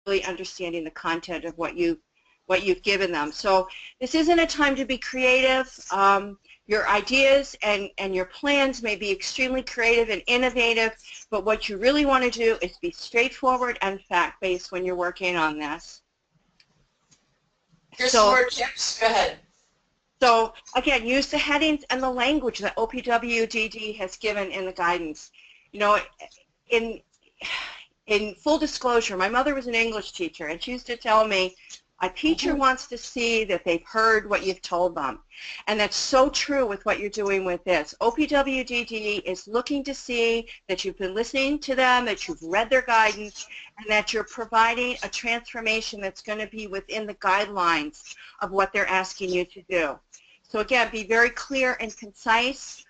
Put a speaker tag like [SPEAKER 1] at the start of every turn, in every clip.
[SPEAKER 1] really understanding the content of what you've given them. So this isn't a time to be creative. Your ideas and your plans may be extremely creative and innovative, but what you really want to do is be straightforward and fact-based when you're working on this.
[SPEAKER 2] Here's some more tips. Go ahead.
[SPEAKER 1] So again, use the headings and the language that OPWDD has given in the guidance. You know, in full disclosure, my mother was an English teacher, and she used to tell me, a teacher wants to see that they've heard what you've told them. And that's so true with what you're doing with this. OPWDD is looking to see that you've been listening to them, that you've read their guidance, and that you're providing a transformation that's going to be within the guidelines of what they're asking you to do. So again, be very clear and concise,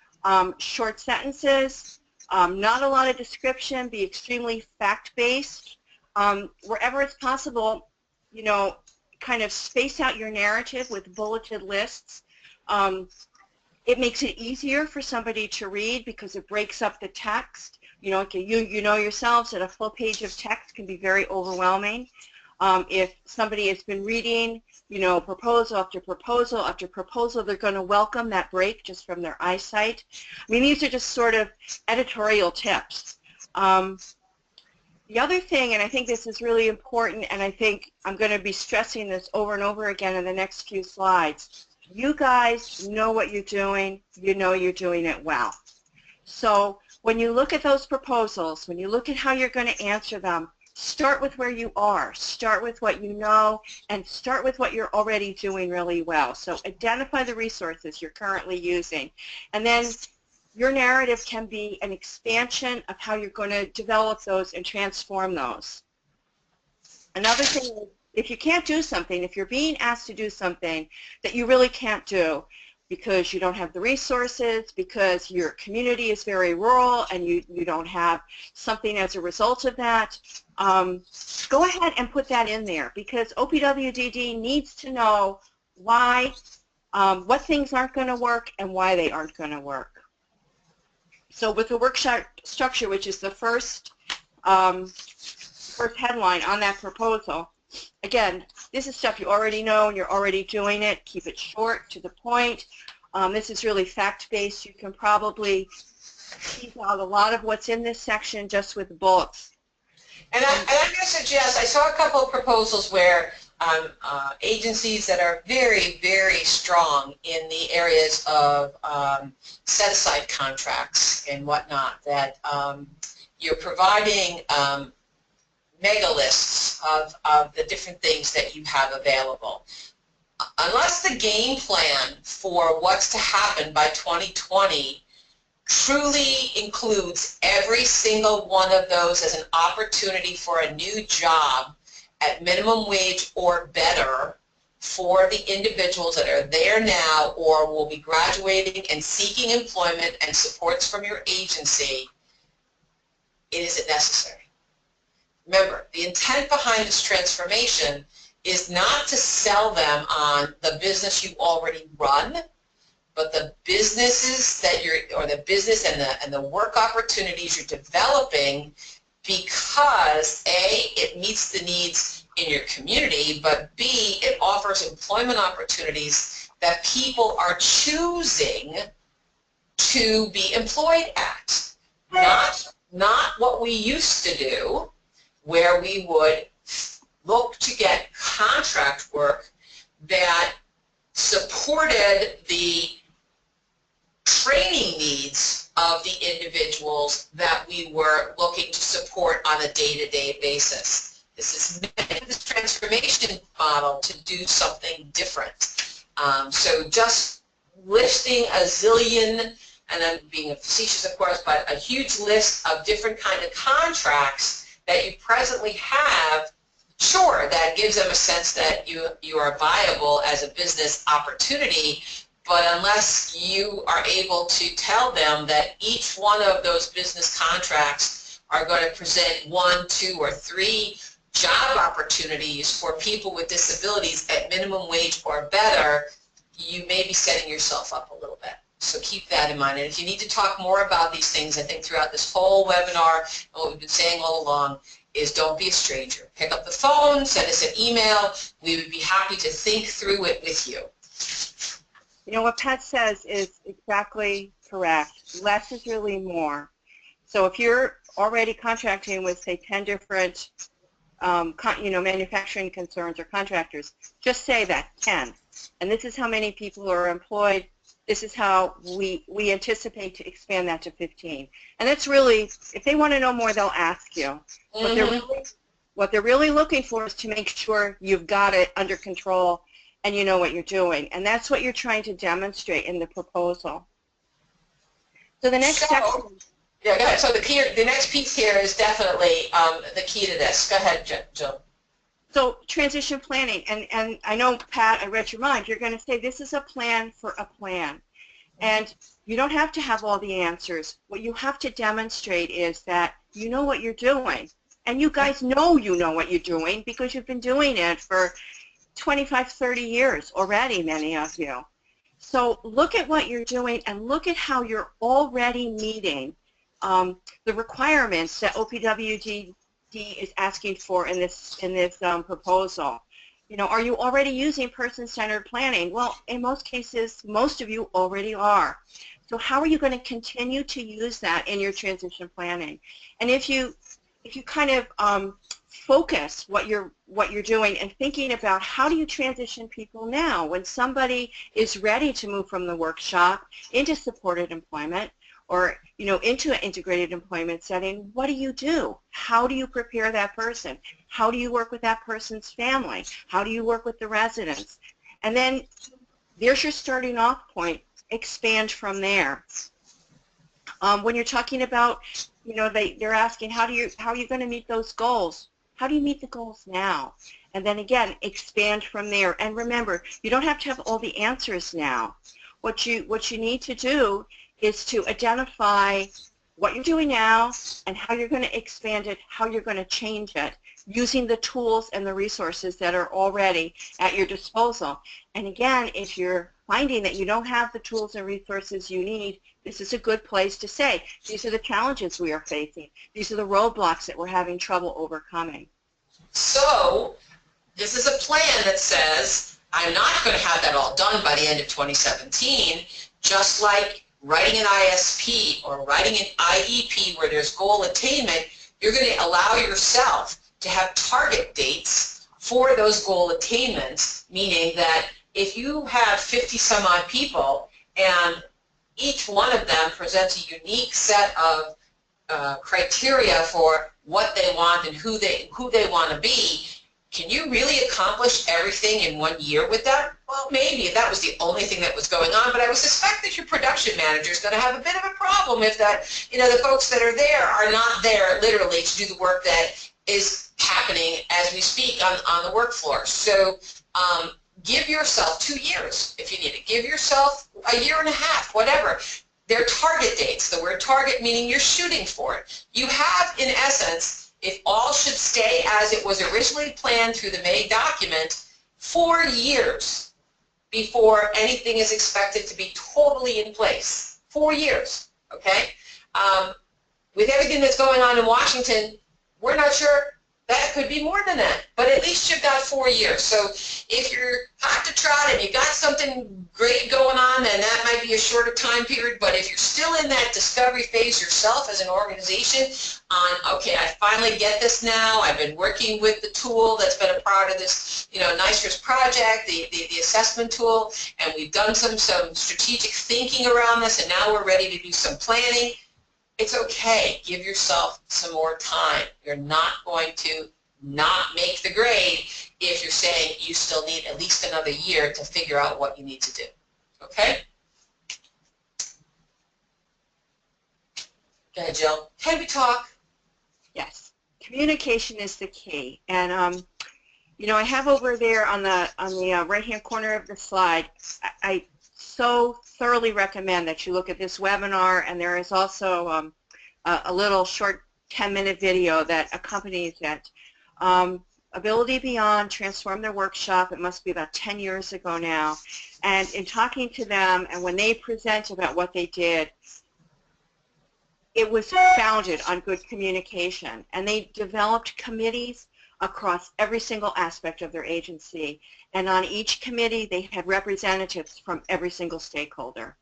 [SPEAKER 1] short sentences, not a lot of description, be extremely fact-based. Wherever it's possible, you know, kind of space out your narrative with bulleted lists. It makes it easier for somebody to read because it breaks up the text. You know, you know yourselves that a full page of text can be very overwhelming. If somebody has been reading, you know, proposal after proposal after proposal, they're going to welcome that break just from their eyesight. I mean, these are just sort of editorial tips. The other thing, and I think this is really important, and I think I'm going to be stressing this over and over again in the next few slides, you guys know what you're doing. You know you're doing it well. So when you look at those proposals, when you look at how you're going to answer them, start with where you are. Start with what you know, and start with what you're already doing really well. So identify the resources you're currently using, and then your narrative can be an expansion of how you're going to develop those and transform those. Another thing is, if you can't do something, if you're being asked to do something that you really can't do because you don't have the resources, because your community is very rural and you don't have something as a result of that, go ahead and put that in there, because OPWDD needs to know why, what things aren't going to work and why they aren't going to work. So with the workshop structure, which is the first headline on that proposal, again, this is stuff you already know and you're already doing it. Keep it short, to the point. This is really fact-based. You can probably tease out a lot of what's in this section just with bullets.
[SPEAKER 2] And I'm going to suggest, I saw a couple of proposals where agencies that are very, very strong in the areas of set-aside contracts and whatnot, that you're providing mega lists of the different things that you have available. Unless the game plan for what's to happen by 2020 truly includes every single one of those as an opportunity for a new job at minimum wage or better for the individuals that are there now or will be graduating and seeking employment and supports from your agency, it isn't necessary. Remember, the intent behind this transformation is not to sell them on the business you already run, but the businesses that you're, or the business and the work opportunities you're developing, because A, it meets the needs in your community, but B, it offers employment opportunities that people are choosing to be employed at. Not what we used to do, where we would look to get contract work that supported the training needs of the individuals that we were looking to support on a day-to-day basis. This is this transformation model to do something different. So just listing a zillion, and I'm being facetious of course, but a huge list of different kind of contracts that you presently have, sure, that gives them a sense that you are viable as a business opportunity, but unless you are able to tell them that each one of those business contracts are going to present 1, 2, or 3 job opportunities for people with disabilities at minimum wage or better, you may be setting yourself up a little bit. So keep that in mind. And if you need to talk more about these things, I think throughout this whole webinar, and what we've been saying all along, is don't be a stranger. Pick up the phone, send us an email. We would be happy to think through it with you.
[SPEAKER 1] You know, what Pat says is exactly correct. Less is really more. So if you're already contracting with, say, 10 different manufacturing concerns or contractors, just say that, 10. And this is how many people are employed. This is how we anticipate to expand that to 15. And that's really, if they want to know more, they'll ask you. What they're really looking for is to make sure you've got it under control and you know what you're doing. And that's what you're trying to demonstrate in the proposal. So the next section.
[SPEAKER 2] Yeah, go ahead. So the next piece here is definitely the key to this. Go ahead, Jill.
[SPEAKER 1] So transition planning, and I know, Pat, I read your mind. You're going to say this is a plan for a plan. And you don't have to have all the answers. What you have to demonstrate is that you know what you're doing. And you guys know you know what you're doing because you've been doing it for 25, 30 years already, many of you. So look at what you're doing and look at how you're already meeting the requirements that OPWDD is asking for in this proposal. You know, are you already using person-centered planning? Well, in most cases, most of you already are. So how are you going to continue to use that in your transition planning? And if you kind of focus what you're doing and thinking about how do you transition people now when somebody is ready to move from the workshop into supported employment, or into an integrated employment setting, what do you do? How do you prepare that person? How do you work with that person's family? How do you work with the residents? And then there's your starting off point. Expand from there. When you're talking about, they're asking how are you going to meet those goals? How do you meet the goals now? And then again, expand from there. And remember, you don't have to have all the answers now. What you need to do is to identify what you're doing now and how you're going to expand it, how you're going to change it, using the tools and the resources that are already at your disposal. And again, if you're finding that you don't have the tools and resources you need, this is a good place to say, these are the challenges we are facing. These are the roadblocks that we're having trouble overcoming.
[SPEAKER 2] So this is a plan that says, I'm not going to have that all done by the end of 2017, just like writing an ISP or writing an IEP where there's goal attainment. You're going to allow yourself to have target dates for those goal attainments, meaning that if you have 50 some odd people and each one of them presents a unique set of criteria for what they want and who they want to be, can you really accomplish everything in 1 year with that? Well, maybe if that was the only thing that was going on, but I would suspect that your production manager is going to have a bit of a problem if that, the folks that are there are not there literally to do the work that is happening as we speak on the work floor. So give yourself 2 years if you need it. Give yourself a year and a half, whatever. They're target dates. The word target meaning you're shooting for it. You have, in essence, if all should stay as it was originally planned through the May document, 4 years before anything is expected to be totally in place. 4 years, okay? With everything that's going on in Washington, we're not sure. That could be more than that, but at least you've got 4 years. So if you're hot to trot and you got something great going on, then that might be a shorter time period. But if you're still in that discovery phase yourself as an organization on, okay, I finally get this now. I've been working with the tool that's been a part of this, NYSERS project, the assessment tool, and we've done some strategic thinking around this, and now we're ready to do some planning. It's okay. Give yourself some more time. You're not going to not make the grade if you're saying you still need at least another year to figure out what you need to do. Okay? Go ahead, Jill. Can we talk?
[SPEAKER 1] Yes. Communication is the key. And, I have over there on the right-hand corner of the slide, I so thoroughly recommend that you look at this webinar, and there is also a little short 10-minute video that accompanies it. Ability Beyond transformed their workshop. It must be about 10 years ago now. And in talking to them, and when they present about what they did, it was founded on good communication, and they developed committees across every single aspect of their agency, and on each committee they had representatives from every single stakeholder.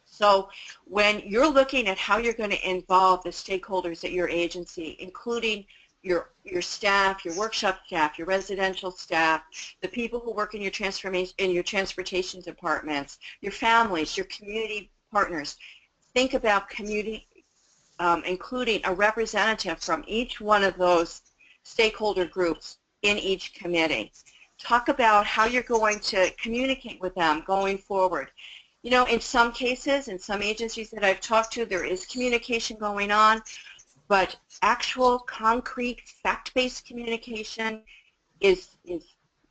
[SPEAKER 1] So when you're looking at how you're going to involve the stakeholders at your agency, including your staff, your workshop staff, your residential staff, the people who work in your transportation departments, your families, your community partners, think about community, including a representative from each one of those stakeholder groups in each committee. Talk about how you're going to communicate with them going forward. You know, in some cases, in some agencies that I've talked to, there is communication going on, but actual, concrete, fact-based communication is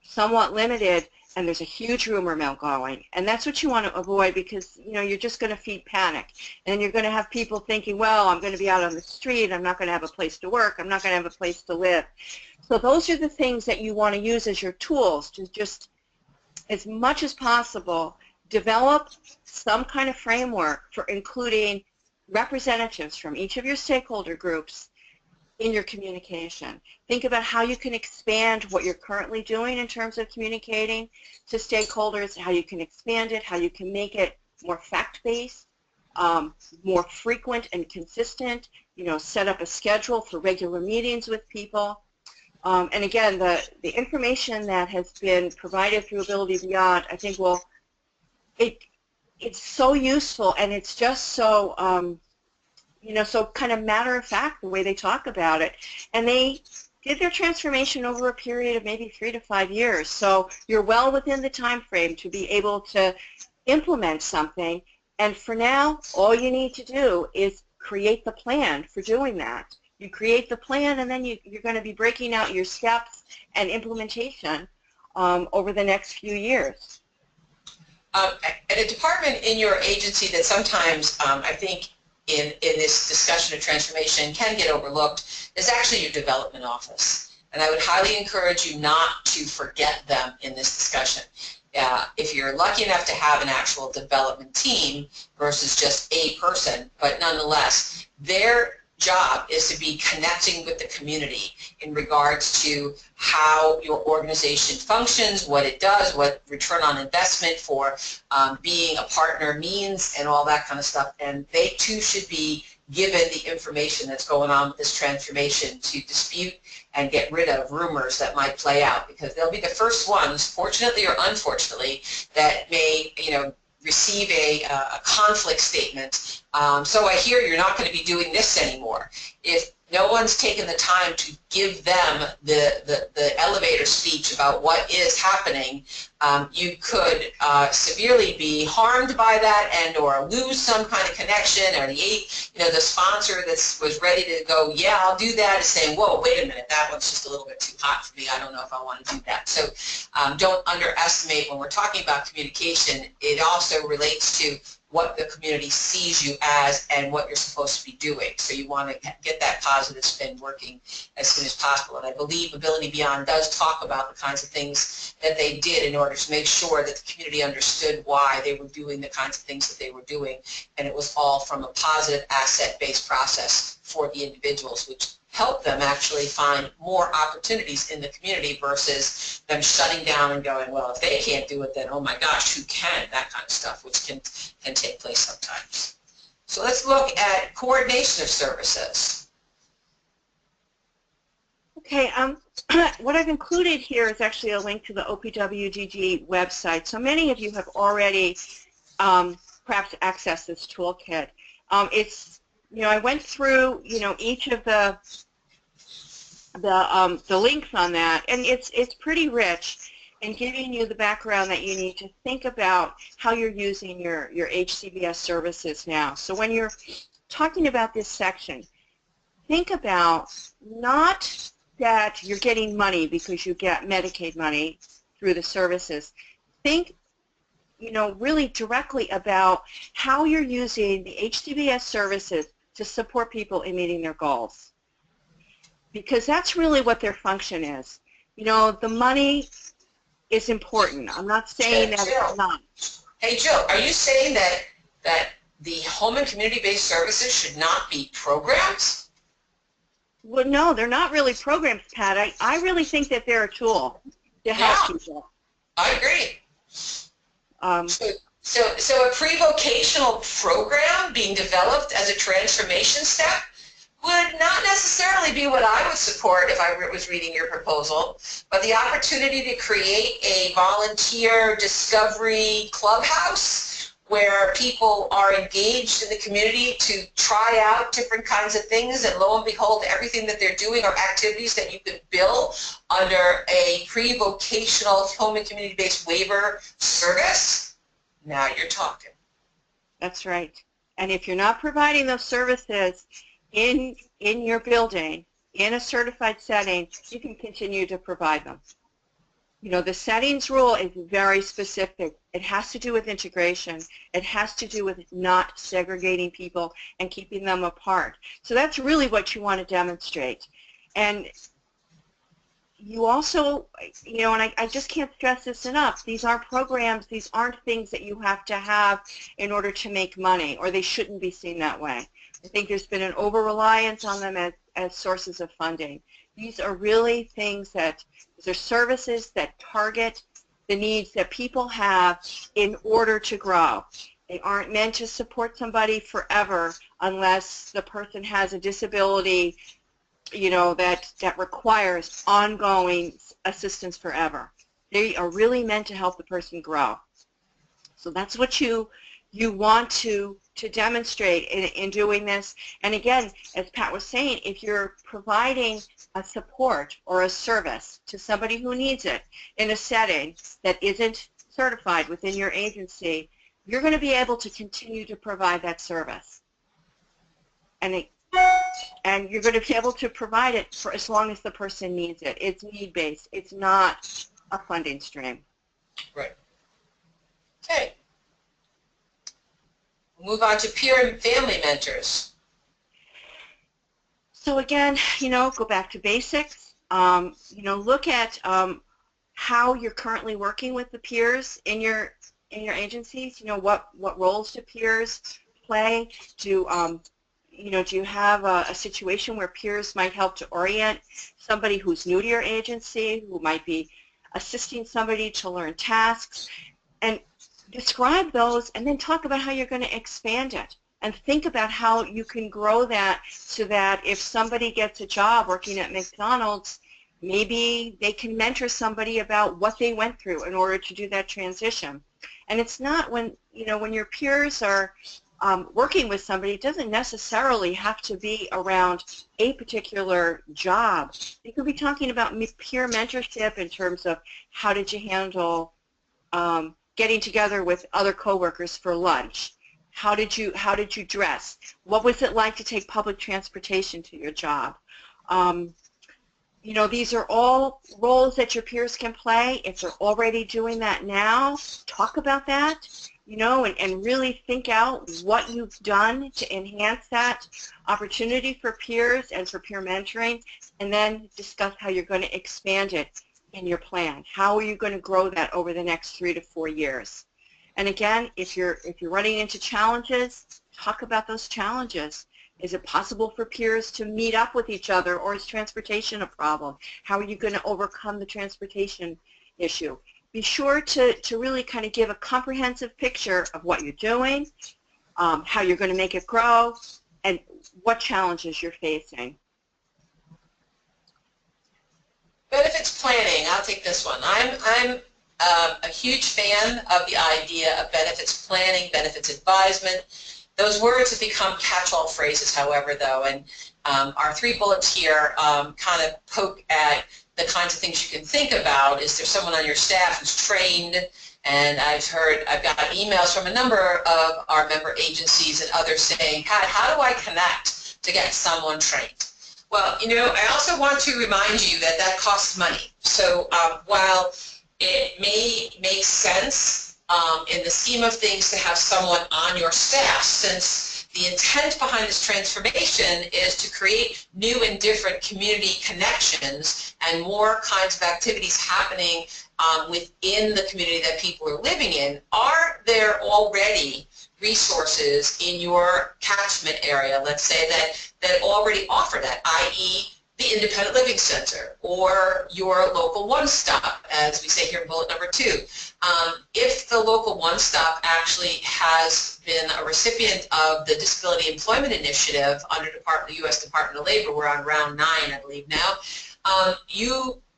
[SPEAKER 1] somewhat limited, and there's a huge rumor mill going. And that's what you want to avoid, because, you know, you're just going to feed panic. And you're going to have people thinking, well, I'm going to be out on the street, I'm not going to have a place to work, I'm not going to have a place to live. So those are the things that you want to use as your tools to just, as much as possible, develop some kind of framework for including representatives from each of your stakeholder groups in your communication. Think about how you can expand what you're currently doing in terms of communicating to stakeholders, how you can expand it, how you can make it more fact-based, more frequent and consistent, you know, set up a schedule for regular meetings with people. And again, the information that has been provided through Ability Beyond, I think will, it's so useful, and it's just so, you know, so kind of matter of fact the way they talk about it. And they did their transformation over a period of maybe 3 to 5 years. So you're well within the time frame to be able to implement something. And for now, all you need to do is create the plan for doing that. You create the plan, and then you're going to be breaking out your steps and implementation over the next few years.
[SPEAKER 2] At a department in your agency that sometimes I think in this discussion of transformation can get overlooked is actually your development office. And I would highly encourage you not to forget them in this discussion. If you're lucky enough to have an actual development team versus just a person, but nonetheless, their job is to be connecting with the community in regards to how your organization functions, what it does, what return on investment for being a partner means, and all that kind of stuff. And they too should be given the information that's going on with this transformation to dispute and get rid of rumors that might play out, because they'll be the first ones, fortunately or unfortunately, that may, you know, receive a conflict statement. So I hear you're not going to be doing this anymore. If no one's taken the time to give them the elevator speech about what is happening, you could severely be harmed by that and or lose some kind of connection, or the sponsor that was ready to go, yeah, I'll do that, is saying, whoa, wait a minute, that one's just a little bit too hot for me, I don't know if I want to do that. So don't underestimate, when we're talking about communication, it also relates to what the community sees you as and what you're supposed to be doing. So you want to get that positive spin working as soon as possible. And I believe Ability Beyond does talk about the kinds of things that they did in order to make sure that the community understood why they were doing the kinds of things that they were doing. And it was all from a positive asset-based process for the individuals, which help them actually find more opportunities in the community versus them shutting down and going, well, if they can't do it, then oh my gosh, who can? That kind of stuff, which can take place sometimes. So let's look at coordination of services.
[SPEAKER 1] Okay, what I've included here is actually a link to the OPWDD website. So many of you have already perhaps accessed this toolkit. It's, you know, I went through, you know, each of the links on that, and it's pretty rich in giving you the background that you need to think about how you're using your HCBS services now. So when you're talking about this section, think about not that you're getting money because you get Medicaid money through the services. Think, you know, really directly about how you're using the HCBS services to support people in meeting their goals, because that's really what their function is. You know, the money is important. I'm not saying that it's not.
[SPEAKER 2] Hey, Jill, are you saying that the home and community-based services should not be programs?
[SPEAKER 1] Well, no, they're not really programs, Pat. I really think that they're a tool to help people.
[SPEAKER 2] I agree.
[SPEAKER 1] Um,
[SPEAKER 2] So a pre-vocational program being developed as a transformation step would not necessarily be what I would support if I was reading your proposal, but the opportunity to create a volunteer discovery clubhouse where people are engaged in the community to try out different kinds of things, and lo and behold, everything that they're doing are activities that you could bill under a pre-vocational home and community-based waiver service. Now you're talking.
[SPEAKER 1] That's right. And if you're not providing those services in your building, in a certified setting, you can continue to provide them. You know, the settings rule is very specific. It has to do with integration. It has to do with not segregating people and keeping them apart. So that's really what you want to demonstrate. And you also, you know, and I just can't stress this enough, these aren't programs, these aren't things that you have to have in order to make money, or they shouldn't be seen that way. I think there's been an over-reliance on them as sources of funding. These are really things that, these are services that target the needs that people have in order to grow. They aren't meant to support somebody forever unless the person has a disability, you know, that requires ongoing assistance forever. They are really meant to help the person grow. So that's what you want to demonstrate in doing this. And again, as Pat was saying, if you're providing a support or a service to somebody who needs it in a setting that isn't certified within your agency, you're going to be able to continue to provide that service. And you're going to be able to provide it for as long as the person needs it. It's need-based. It's not a funding stream.
[SPEAKER 2] Right. Okay. We'll move on to peer and family mentors.
[SPEAKER 1] So again, you know, go back to basics. You know, look at how you're currently working with the peers in your agencies. You know, what roles do peers play? You know, do you have a situation where peers might help to orient somebody who's new to your agency, who might be assisting somebody to learn tasks? And describe those, and then talk about how you're going to expand it. And think about how you can grow that so that if somebody gets a job working at McDonald's, maybe they can mentor somebody about what they went through in order to do that transition. And it's not when, you know, when your peers are working with somebody, it doesn't necessarily have to be around a particular job. You could be talking about peer mentorship in terms of how did you handle getting together with other coworkers for lunch? How did you dress? What was it like to take public transportation to your job? You know, these are all roles that your peers can play. If they're already doing that now, talk about that. You know, and really think out what you've done to enhance that opportunity for peers and for peer mentoring, and then discuss how you're going to expand it in your plan. How are you going to grow that over the next 3 to 4 years? And again, if you're running into challenges, talk about those challenges. Is it possible for peers to meet up with each other, or is transportation a problem? How are you going to overcome the transportation issue? Be sure to really kind of give a comprehensive picture of what you're doing, how you're going to make it grow, and what challenges you're facing.
[SPEAKER 2] Benefits planning. I'll take this one. I'm a huge fan of the idea of benefits planning, benefits advisement. Those words have become catch-all phrases, however, though, and our 3 bullets here kind of poke at the kinds of things you can think about. Is there someone on your staff who's trained? And I've got emails from a number of our member agencies and others saying, Pat, how do I connect to get someone trained? Well, you know, I also want to remind you that that costs money. So while it may make sense in the scheme of things to have someone on your staff, since the intent behind this transformation is to create new and different community connections and more kinds of activities happening within the community that people are living in, are there already resources in your catchment area, let's say that already offer that, i.e. the Independent Living Center or your local one-stop, as we say here in bullet number 2. If the local one-stop actually has been a recipient of the Disability Employment Initiative under the U.S. Department of Labor, we're on round 9, I believe now,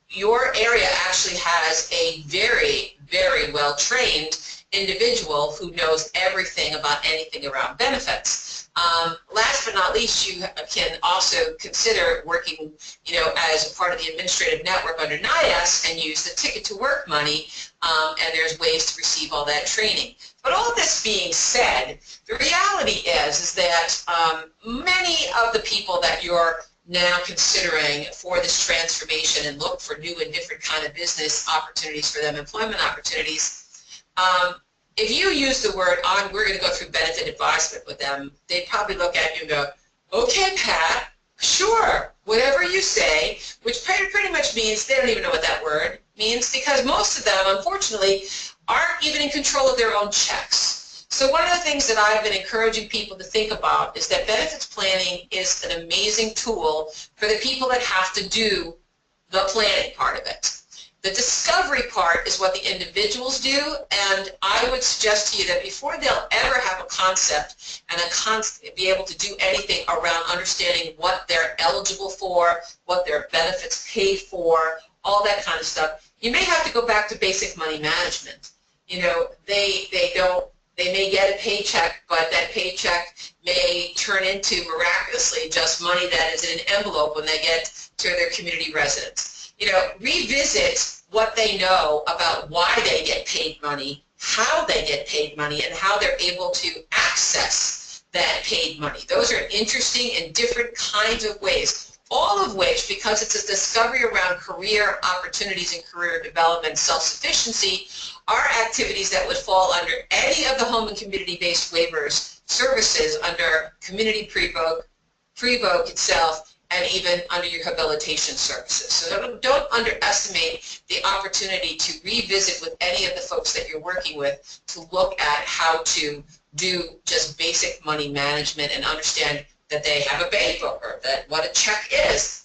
[SPEAKER 2] your area actually has a very, very well-trained individual who knows everything about anything around benefits. Last but not least, you can also consider working, as a part of the administrative network under NIAS and use the Ticket to Work money, and there's ways to receive all that training. But all this being said, the reality is that many of the people that you're now considering for this transformation and look for new and different kind of business opportunities for them, employment opportunities, if you use the word, we're going to go through benefit advisement with them, they'd probably look at you and go, okay, Pat, sure, whatever you say, which pretty much means they don't even know what that word means, because most of them, unfortunately, aren't even in control of their own checks. So one of the things that I've been encouraging people to think about is that benefits planning is an amazing tool for the people that have to do the planning part of it. The discovery part is what the individuals do, and I would suggest to you that before they'll ever have a concept and be able to do anything around understanding what they're eligible for, what their benefits pay for, all that kind of stuff, you may have to go back to basic money management. They may get a paycheck, but that paycheck may turn into miraculously just money that is in an envelope when they get to their community residence. Revisit what they know about why they get paid money, how they get paid money, and how they're able to access that paid money. Those are interesting and different kinds of ways, all of which, because it's a discovery around career opportunities and career development, self-sufficiency, are activities that would fall under any of the home and community-based waivers services under community pre-voc itself, and even under your habilitation services. So don't underestimate the opportunity to revisit with any of the folks that you're working with to look at how to do just basic money management and understand that they have a bank book, or that what a check is.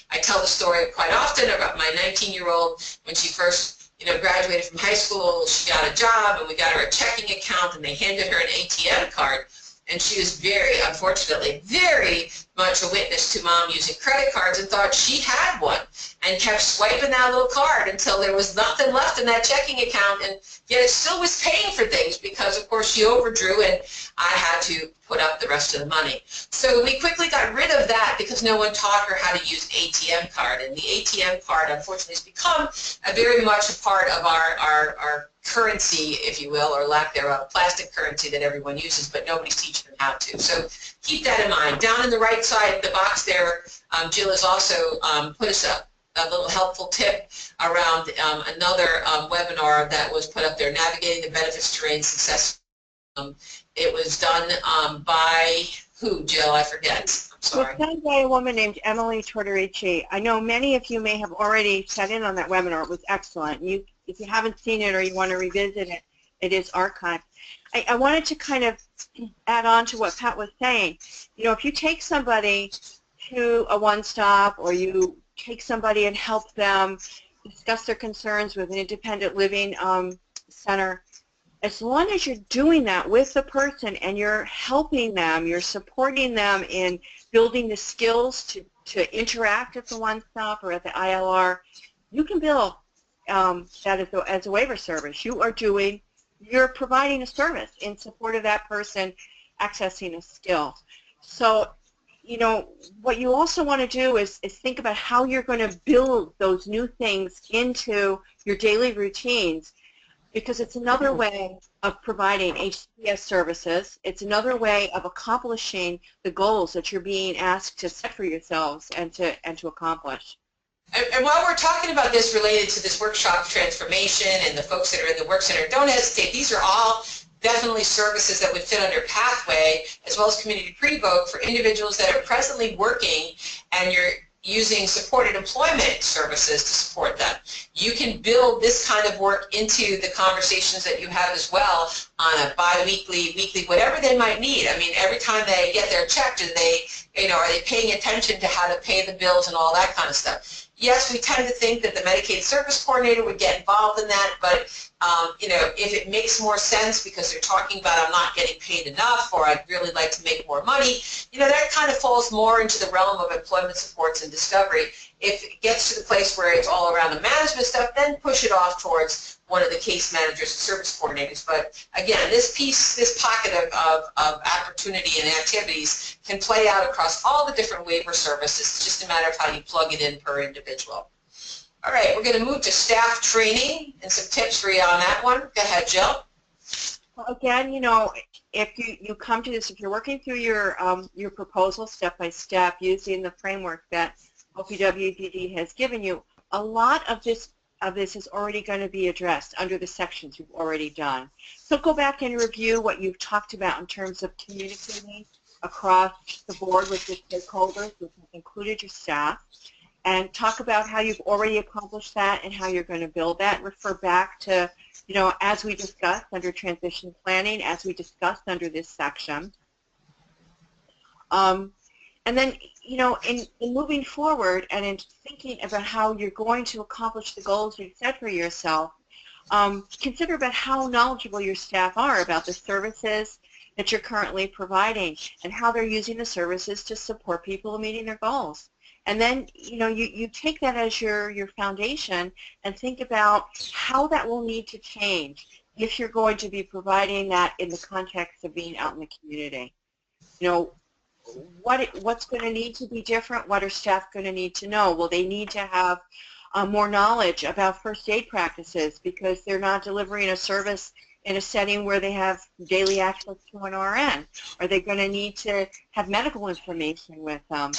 [SPEAKER 2] I tell the story quite often about my 19-year-old when she first graduated from high school. She got a job, and we got her a checking account, and they handed her an ATM card. And she was unfortunately, very much a witness to mom using credit cards and thought she had one and kept swiping that little card until there was nothing left in that checking account, and yet it still was paying for things because, of course, she overdrew and I had to put up the rest of the money. So we quickly got rid of that because no one taught her how to use ATM card, and the ATM card, unfortunately, has become very much a part of our currency, if you will, or lack thereof, plastic currency that everyone uses, but nobody's teaching them how to. So keep that in mind. Down in the right side of the box there, Jill has also put us a little helpful tip around another webinar that was put up there, Navigating the Benefits Terrain Success. It was done by who, Jill? I forget. I'm sorry.
[SPEAKER 1] It was done by a woman named Emily Tortorici. I know many of you may have already sat in on that webinar. It was excellent. If you haven't seen it or you want to revisit it, it is archived. I wanted to kind of add on to what Pat was saying. If you take somebody to a one-stop, or you take somebody and help them discuss their concerns with an independent living center, as long as you're doing that with the person and you're helping them, you're supporting them in building the skills to interact at the one-stop or at the ILR, you can bill that as a waiver service. You're providing a service in support of that person accessing a skill. So, what you also want to do is think about how you're going to build those new things into your daily routines, because it's another way of providing HCS services. It's another way of accomplishing the goals that you're being asked to set for yourselves and to accomplish.
[SPEAKER 2] And while we're talking about this related to this workshop transformation and the folks that are in the work center, don't hesitate. These are all definitely services that would fit under Pathway, as well as Community Pre-Voc, for individuals that are presently working and you're using supported employment services to support them. you can build this kind of work into the conversations that you have as well on a bi-weekly, weekly, whatever they might need. I mean, every time they get their check, do they, are they paying attention to how to pay the bills and all that kind of stuff? Yes, we tend to think that the Medicaid service coordinator would get involved in that, but if it makes more sense because they're talking about I'm not getting paid enough or I'd really like to make more money, that kind of falls more into the realm of employment supports and discovery. If it gets to the place where it's all around the management stuff, then push it off towards one of the case managers and service coordinators. But again, this pocket of opportunity and activities can play out across all the different waiver services. It's just a matter of how you plug it in per individual. All right, we're going to move to staff training and some tips for you on that one. Go ahead, Jill.
[SPEAKER 1] Well, again, if you come to this, if you're working through your proposal step by step using the framework that OPWDD has given you, a lot of this is already going to be addressed under the sections you've already done. So go back and review what you've talked about in terms of communicating across the board with your stakeholders, which included your staff, and talk about how you've already accomplished that and how you're going to build that. Refer back to, as we discussed under transition planning, as we discussed under this section. And then, in moving forward and in thinking about how you're going to accomplish the goals you've set for yourself, consider about how knowledgeable your staff are about the services that you're currently providing and how they're using the services to support people in meeting their goals. And then, you take that as your foundation and think about how that will need to change if you're going to be providing that in the context of being out in the community. What's going to need to be different? What are staff going to need to know? Will they need to have more knowledge about first aid practices because they're not delivering a service in a setting where they have daily access to an RN? Are they going to need to have medical information with them?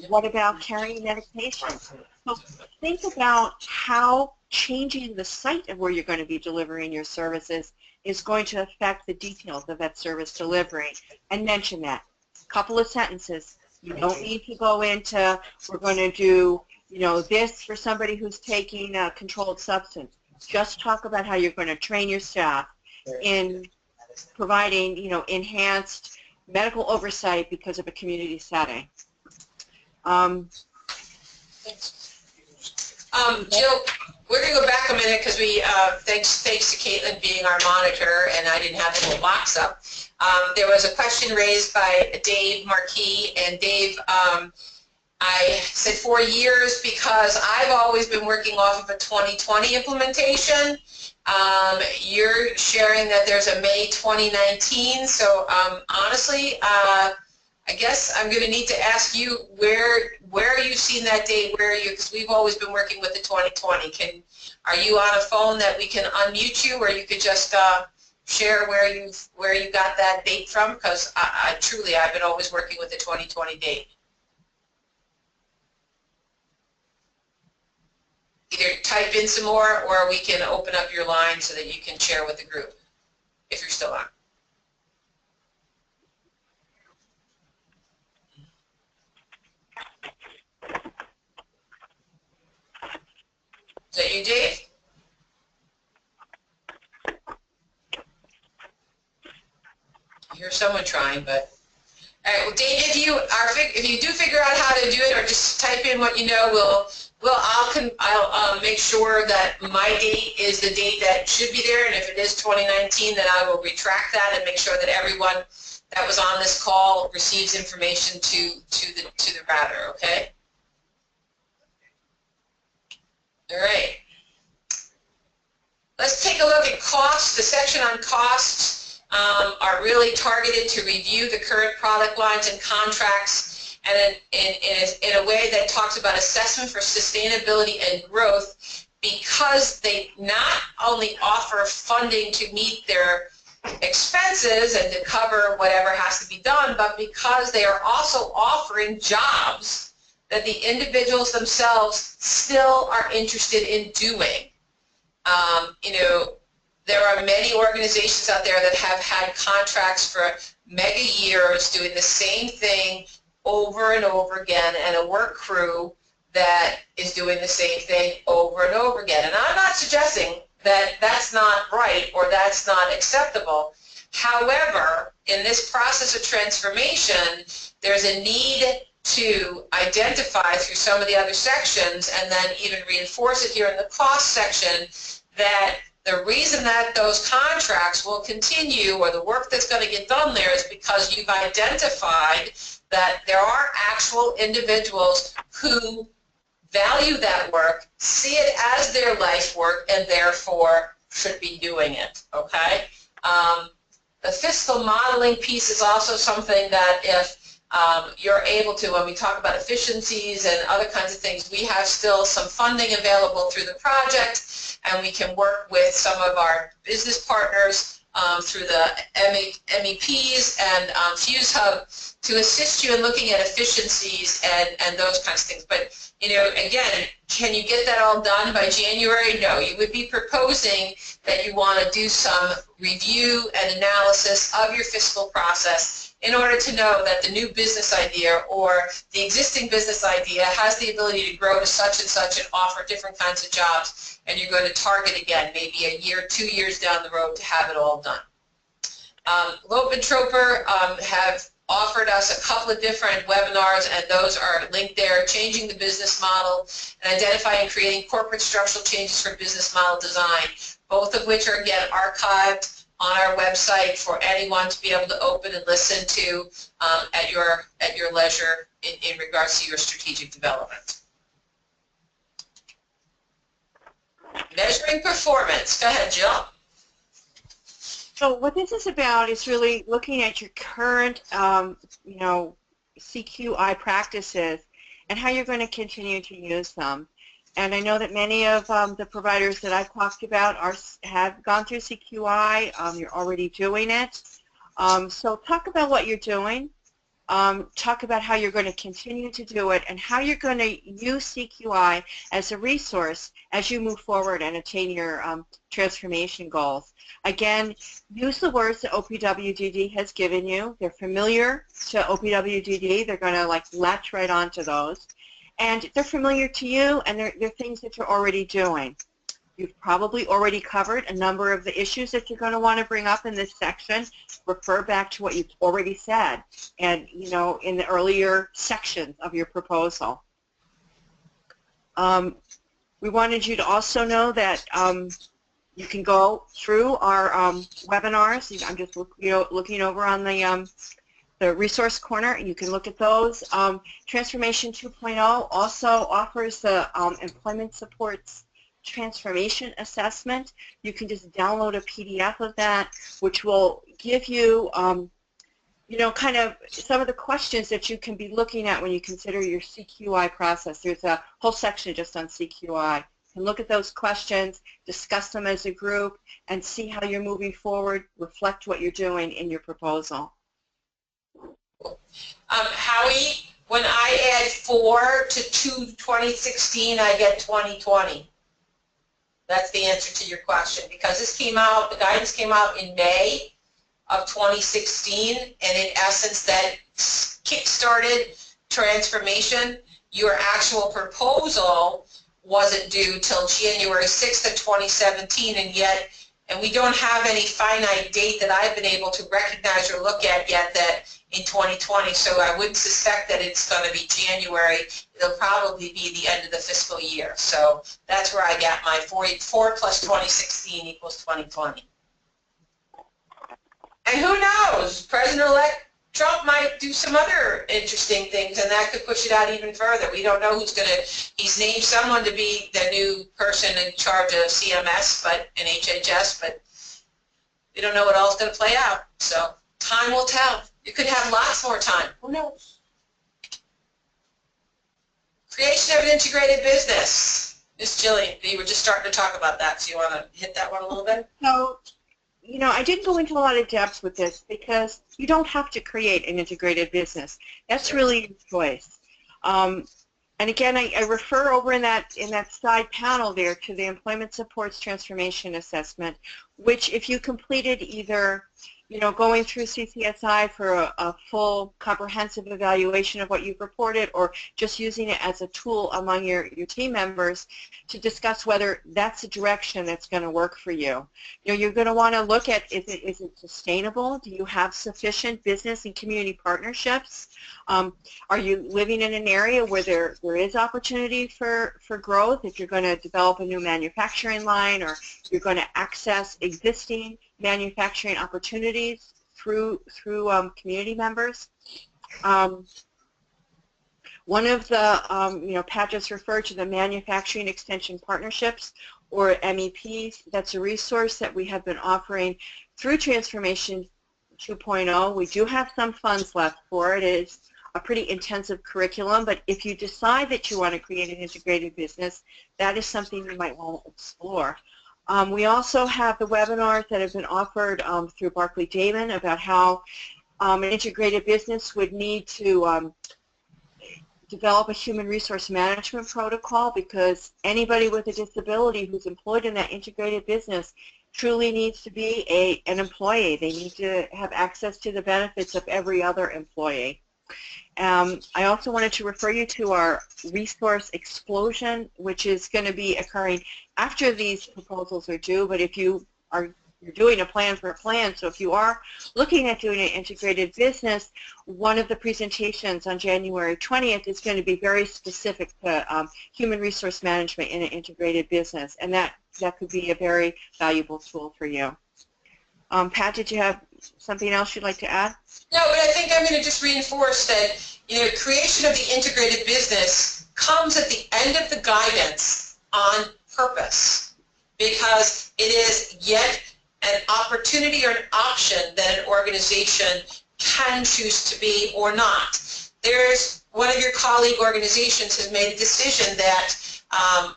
[SPEAKER 1] What about carrying medication? So think about how changing the site of where you're going to be delivering your services is going to affect the details of that service delivery, and mention that. Couple of sentences. You don't need to go into, we're going to do, this for somebody who's taking a controlled substance. Just talk about how you're going to train your staff in providing, enhanced medical oversight because of a community setting.
[SPEAKER 2] Jill, we're going to go back a minute because we, thanks to Caitlin being our monitor, and I didn't have the little box up. There was a question raised by Dave Marquis, and Dave, I said 4 years because I've always been working off of a 2020 implementation. You're sharing that there's a May 2019, so honestly, I guess I'm going to need to ask you where are you seeing that date? Where are you? Because we've always been working with the 2020. Are you on a phone that we can unmute you, or you could just share where you got that date from? Because I've been always working with the 2020 date. Either type in some more, or we can open up your line so that you can share with the group if you're still on. Is that you, Dave? I hear someone trying, but all right. Well, Dave, if you do figure out how to do it, or just type in what you know, I'll make sure that my date is the date that should be there, and if it is 2019, then I will retract that and make sure that everyone that was on this call receives information to the router. Okay. All right. Let's take a look at costs. The section on costs are really targeted to review the current product lines and contracts, and in a way that talks about assessment for sustainability and growth, because they not only offer funding to meet their expenses and to cover whatever has to be done, but because they are also offering jobs that the individuals themselves still are interested in doing. There are many organizations out there that have had contracts for mega years doing the same thing over and over again, and a work crew that is doing the same thing over and over again. And not suggesting that that's not right or that's not acceptable. However, in this process of transformation, there's a need to identify through some of the other sections and then even reinforce it here in the cost section that the reason that those contracts will continue or the work that's going to get done there is because you've identified that there are actual individuals who value that work, see it as their life work, and therefore should be doing it, okay? The fiscal modeling piece is also something that if you're able to, when we talk about efficiencies and other kinds of things, we have still some funding available through the project, and we can work with some of our business partners through the MEPs and Fuse Hub to assist you in looking at efficiencies and those kinds of things. But, you know, again, can you get that all done by January? No. You would be proposing that you want to do some review and analysis of your fiscal process in order to know that the new business idea or the existing business idea has the ability to grow to such and such and offer different kinds of jobs, and you're going to target again maybe a year, 2 years down the road to have it all done. Loeb and Troper have offered us a couple of different webinars, and those are linked there, Changing the Business Model and Identifying and Creating Corporate Structural Changes for Business Model Design, both of which are again archived on our website for anyone to be able to open and listen to at your leisure in regards to your strategic development. Measuring performance. Go ahead, Jill.
[SPEAKER 1] So what this is about is really looking at your current, you know, CQI practices and how you're going to continue to use them. And I know that many of the providers that I've talked about have gone through CQI. You're already doing it. So talk about what you're doing. Talk about how you're going to continue to do it and how you're going to use CQI as a resource as you move forward and attain your transformation goals. Again, use the words that OPWDD has given you. They're familiar to OPWDD. They're going to like latch right onto those. And they're familiar to you, and they're things that you're already doing. You've probably already covered a number of the issues that you're going to want to bring up in this section. Refer back to what you've already said and, you know, in the earlier sections of your proposal. We wanted you to also know that you can go through our webinars. I'm just looking over on the resource corner. You can look at those. Transformation 2.0 also offers the employment supports transformation assessment. You can just download a PDF of that, which will give you, you know, kind of some of the questions that you can be looking at when you consider your CQI process. There's a whole section just on CQI. You can look at those questions, discuss them as a group, and see how you're moving forward, reflect what you're doing in your proposal.
[SPEAKER 2] Howie, when I add 4 to 2016, I get 2020. That's the answer to your question, because this came out, the guidance came out in May of 2016, and in essence that kick-started transformation. Your actual proposal wasn't due till January 6th of 2017, and we don't have any finite date that I've been able to recognize or look at yet that in 2020, so I would suspect that it's going to be January. It'll probably be the end of the fiscal year. So that's where I got my 4 plus 2016 equals 2020. And who knows, President-elect Trump might do some other interesting things, and that could push it out even further. We don't know who's going to, he's named someone to be the new person in charge of CMS and HHS, but we don't know what all's going to play out. So time will tell. You could have lots more time. Who knows? Creation of an integrated business. Ms. Jillian, you were just starting to talk about that, so you want to hit that one a little bit?
[SPEAKER 1] So, you know, I didn't go into a lot of depth with this because you don't have to create an integrated business. That's really your choice. And again, I refer over in that side panel there to the Employment Supports Transformation Assessment, which if you completed either going through CCSI for a full comprehensive evaluation of what you've reported, or just using it as a tool among your team members to discuss whether that's a direction that's going to work for you. You're going to want to look at, is it sustainable? Do you have sufficient business and community partnerships? Are you living in an area where there is opportunity for growth? If you're going to develop a new manufacturing line, or you're going to access existing manufacturing opportunities through community members. One of the, Pat just referred to the Manufacturing Extension Partnerships, or MEPs. That's a resource that we have been offering through Transformation 2.0. We do have some funds left for it. It is a pretty intensive curriculum, but if you decide that you want to create an integrated business, that is something you might want to explore. We also have the webinars that have been offered through Barclay Damon about how an integrated business would need to develop a human resource management protocol, because anybody with a disability who's employed in that integrated business truly needs to be an employee. They need to have access to the benefits of every other employee. I also wanted to refer you to our resource explosion, which is going to be occurring after these proposals are due. But if you're doing a plan for a plan, so if you are looking at doing an integrated business, one of the presentations on January 20th is going to be very specific to human resource management in an integrated business, and that could be a very valuable tool for you. Pat, did you have something else you'd like to add?
[SPEAKER 2] No, but I think I'm going to just reinforce that, creation of the integrated business comes at the end of the guidance on purpose, because it is yet an opportunity or an option that an organization can choose to be or not. There's one of your colleague organizations has made a decision that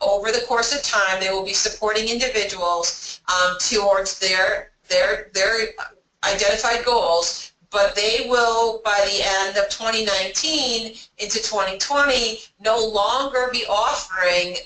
[SPEAKER 2] over the course of time they will be supporting individuals towards their identified goals, but they will, by the end of 2019 into 2020, no longer be offering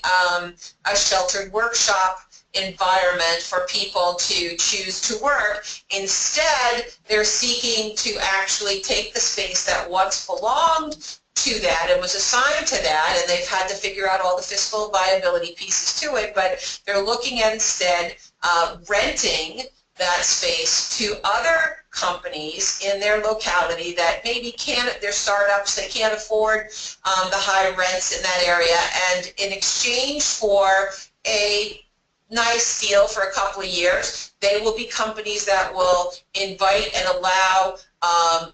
[SPEAKER 2] a sheltered workshop environment for people to choose to work. Instead, they're seeking to actually take the space that once belonged to that and was assigned to that, and they've had to figure out all the fiscal viability pieces to it, but they're looking at instead renting that space to other companies in their locality that maybe they're startups, they can't afford the high rents in that area, and in exchange for a nice deal for a couple of years, they will be companies that will invite and allow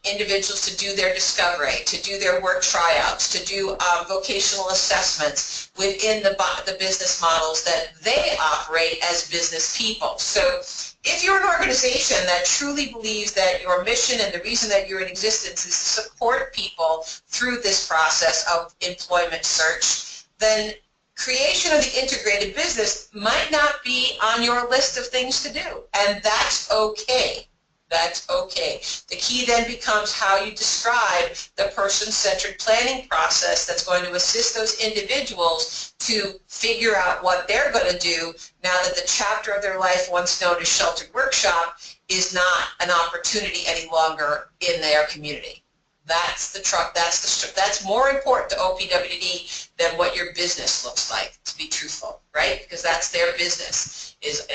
[SPEAKER 2] individuals to do their discovery, to do their work tryouts, to do vocational assessments within the business models that they operate as business people. So if you're an organization that truly believes that your mission and the reason that you're in existence is to support people through this process of employment search, then creation of the integrated business might not be on your list of things to do, and that's okay. That's okay. The key then becomes how you describe the person-centered planning process that's going to assist those individuals to figure out what they're going to do now that the chapter of their life once known as sheltered workshop is not an opportunity any longer in their community. That's that's more important to OPWD than what your business looks like, to be truthful, right? Because that's their business, is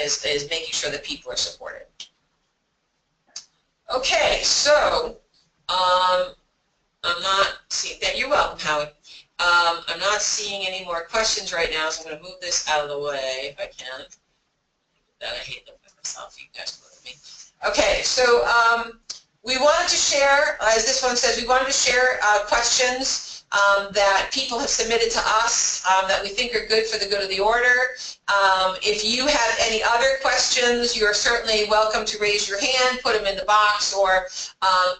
[SPEAKER 2] making sure that people are supported. Okay, so I'm not seeing that. You're welcome, Howard. I'm not seeing any more questions right now, so I'm going to move this out of the way if I can. That I hate looking at myself. You guys look at me. Okay, so we wanted to share, as this one says, we wanted to share questions that people have submitted to us that we think are good for the good of the order. If you have any other questions, you're certainly welcome to raise your hand, put them in the box, or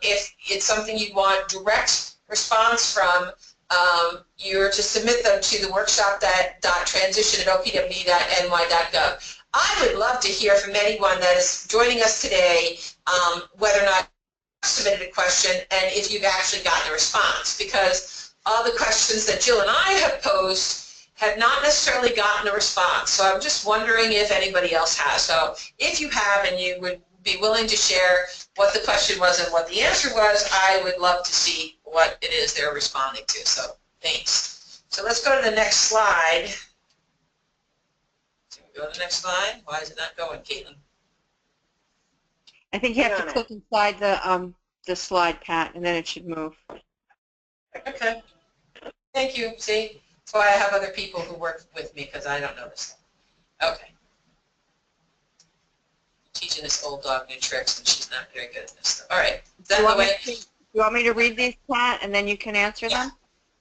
[SPEAKER 2] if it's something you want direct response from, you're to submit them to the workshop.transition@opwd.ny.gov. I would love to hear from anyone that is joining us today, whether or not you submitted a question and if you've actually gotten a response, because all the questions that Jill and I have posed have not necessarily gotten a response. So I'm just wondering if anybody else has. So if you have and you would be willing to share what the question was and what the answer was, I would love to see what it is they're responding to. So thanks. So let's go to the next slide. Can we go to the next slide? Why is it not going, Caitlin?
[SPEAKER 1] I think you have to click inside the slide, Pat, and then it should move.
[SPEAKER 2] Okay. Thank you. See, that's why I have other people who work with me, because I don't know this stuff. Okay. I'm teaching this old dog new tricks, and she's not very good at this stuff. All right. Is that the way?
[SPEAKER 1] You want me to read these, Pat, and then you can answer them?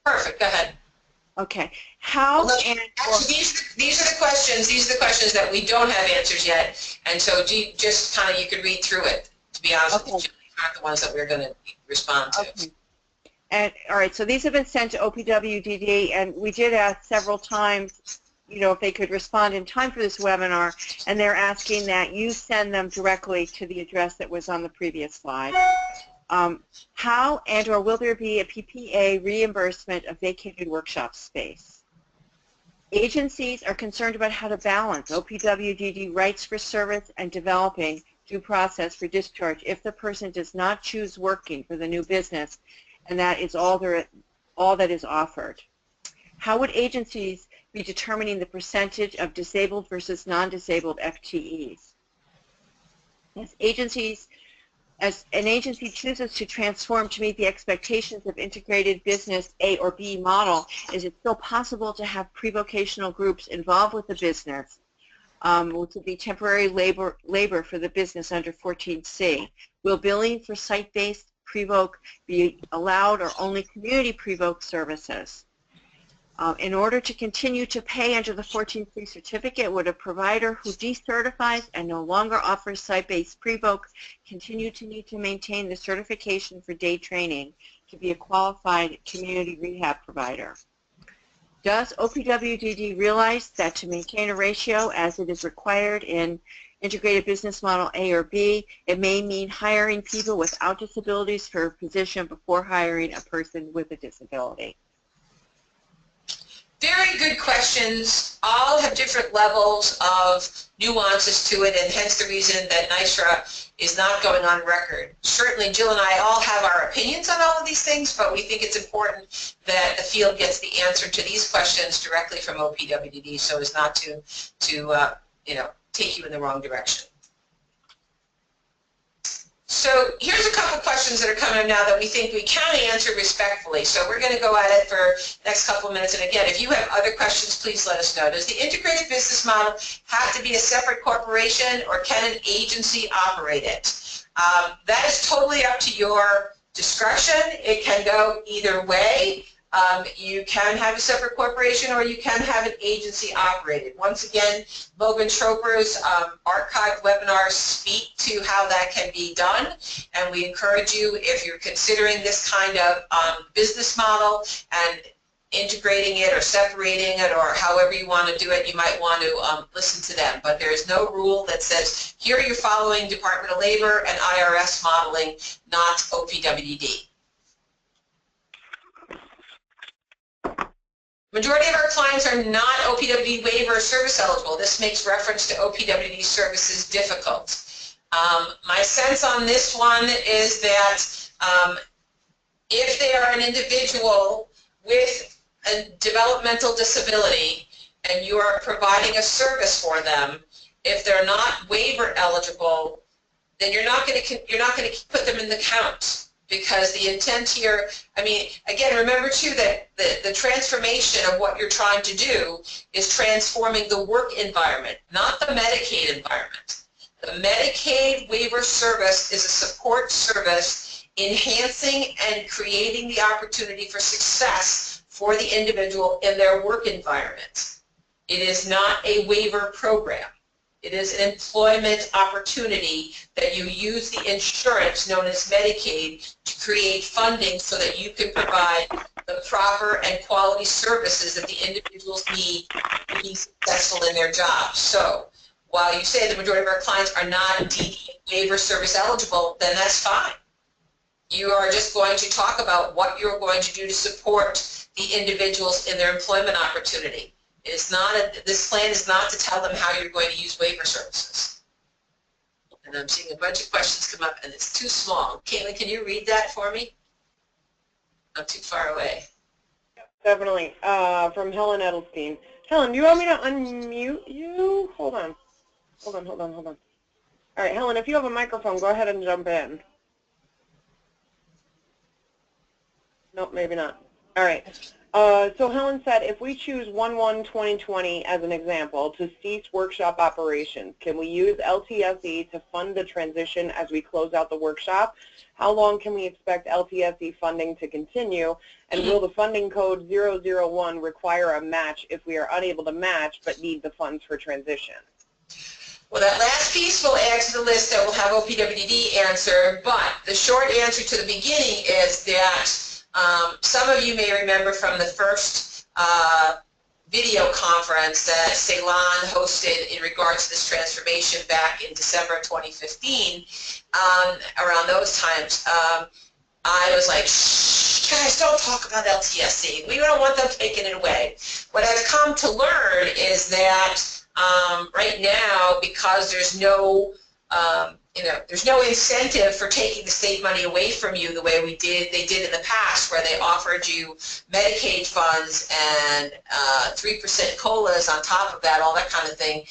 [SPEAKER 2] Perfect. Go ahead.
[SPEAKER 1] Okay. How
[SPEAKER 2] well,
[SPEAKER 1] and
[SPEAKER 2] actually, these are the questions. These are the questions that we don't have answers yet, and so just kind of you can read through it. To be honest with you, these aren't the ones that we're going to respond to.
[SPEAKER 1] Okay. And all right, so these have been sent to OPWDD, and we did ask several times, you know, if they could respond in time for this webinar, and they're asking that you send them directly to the address that was on the previous slide. How and or will there be a PPA reimbursement of vacated workshop space? Agencies are concerned about how to balance OPWDD rights for service and developing due process for discharge if the person does not choose working for the new business, and that is all that is offered. How would agencies be determining the percentage of disabled versus non-disabled FTEs? As an agency chooses to transform to meet the expectations of integrated business A or B model, is it still possible to have pre-vocational groups involved with the business, which would be temporary labor for the business under 14C? Will billing for site-based pre-voc be allowed, or only community pre-voc services? In order to continue to pay under the 14C certificate, would a provider who decertifies and no longer offers site-based pre-voc continue to need to maintain the certification for day training to be a qualified community rehab provider? Does OPWDD realize that to maintain a ratio as it is required in integrated business model A or B, it may mean hiring people without disabilities for a position before hiring a person with a disability?
[SPEAKER 2] Very good questions. All have different levels of nuances to it, and hence the reason that NYSHRA is not going on record. Certainly, Jill and I all have our opinions on all of these things, but we think it's important that the field gets the answer to these questions directly from OPWDD, so as not to take you in the wrong direction. So here's a couple questions that are coming up now that we think we can answer respectfully. So we're going to go at it for the next couple of minutes. And again, if you have other questions, please let us know. Does the integrated business model have to be a separate corporation, or can an agency operate it? That is totally up to your discretion. It can go either way. You can have a separate corporation, or you can have an agency operated. Once again, Logan Troper's archived webinars speak to how that can be done, and we encourage you, if you're considering this kind of business model and integrating it or separating it or however you want to do it, you might want to listen to them. But there is no rule that says, here you're following Department of Labor and IRS modeling, not OPWDD. Majority of our clients are not OPWD waiver or service eligible. This makes reference to OPWD services difficult. My sense on this one is that if they are an individual with a developmental disability and you are providing a service for them, if they're not waiver eligible, then you're not going to put them in the count. Because the intent here, I mean, again, remember too that the transformation of what you're trying to do is transforming the work environment, not the Medicaid environment. The Medicaid waiver service is a support service enhancing and creating the opportunity for success for the individual in their work environment. It is not a waiver program. It is an employment opportunity that you use the insurance known as Medicaid to create funding so that you can provide the proper and quality services that the individuals need to be successful in their jobs. So while you say the majority of our clients are not DD waiver service eligible, then that's fine. You are just going to talk about what you're going to do to support the individuals in their employment opportunity. It's not this plan is not to tell them how you're going to use waiver services. And I'm seeing a bunch of questions come up, and it's too small. Caitlin, can you read that for me? I'm too far away.
[SPEAKER 3] Definitely. From Helen Edelstein. Helen, do you want me to unmute you? Hold on. All right, Helen, if you have a microphone, go ahead and jump in. Nope, maybe not. All right. So Helen said, if we choose 1/1/2020 as an example to cease workshop operations, can we use LTSE to fund the transition as we close out the workshop? How long can we expect LTSE funding to continue? And will the funding code 001 require a match if we are unable to match but need the funds for transition?
[SPEAKER 2] Well, that last piece will add to the list that will have OPWDD answer, but the short answer to the beginning is that some of you may remember from the first video conference that Ceylon hosted in regards to this transformation back in December 2015. Around those times, I was like, shh, guys, don't talk about LTSC. We don't want them taking it away. What I've come to learn is that right now, because there's no there's no incentive for taking the state money away from you the way they did in the past, where they offered you Medicaid funds and 3% COLAs on top of that, all that kind of thing.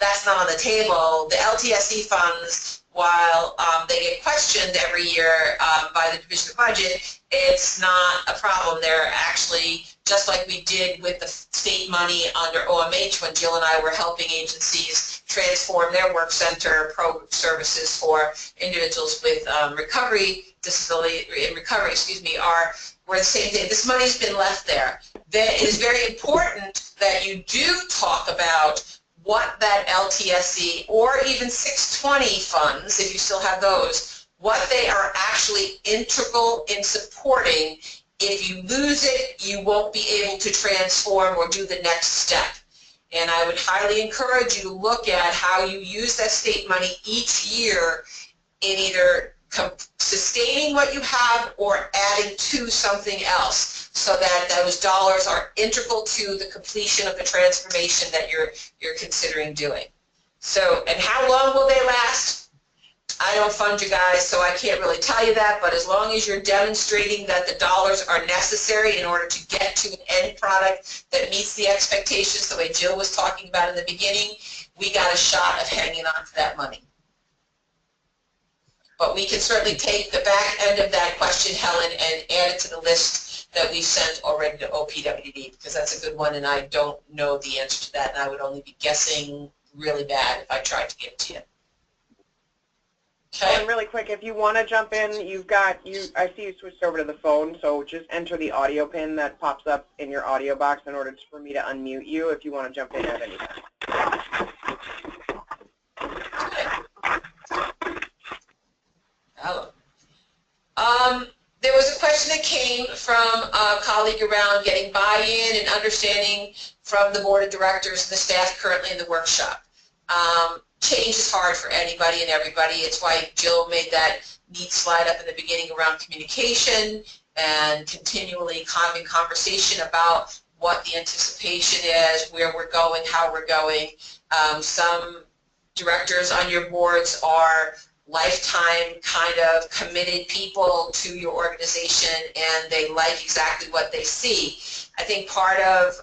[SPEAKER 2] That's not on the table. The LTSE funds, while they get questioned every year by the Division of Budget, it's not a problem. They're actually, just like we did with the state money under OMH when Jill and I were helping agencies transform their work center services for individuals with recovery disability, were the same thing. This money's been left there. It is very important that you do talk about what that LTSE or even 620 funds, if you still have those, what they are actually integral in supporting. If you lose it, you won't be able to transform or do the next step. And I would highly encourage you to look at how you use that state money each year in either sustaining what you have or adding to something else, so that those dollars are integral to the completion of the transformation that you're considering doing. So, and how long will they last? I don't fund you guys, so I can't really tell you that, but as long as you're demonstrating that the dollars are necessary in order to get to an end product that meets the expectations the way Jill was talking about in the beginning, we got a shot of hanging on to that money. But we can certainly take the back end of that question, Helen, and add it to the list that we sent already to OPWD, because that's a good one, and I don't know the answer to that, and I would only be guessing really bad if I tried to give it to you. Okay.
[SPEAKER 3] And really quick, if you want to jump in, I see you switched over to the phone, so just enter the audio pin that pops up in your audio box in order for me to unmute you if you want to jump in at any time.
[SPEAKER 2] Hello. There was a question that came from a colleague around getting buy-in and understanding from the board of directors and the staff currently in the workshop. Change is hard for anybody and everybody. It's why Jill made that neat slide up in the beginning around communication and continually having conversation about what the anticipation is, where we're going, how we're going. Some directors on your boards are lifetime kind of committed people to your organization, and they like exactly what they see. I think part of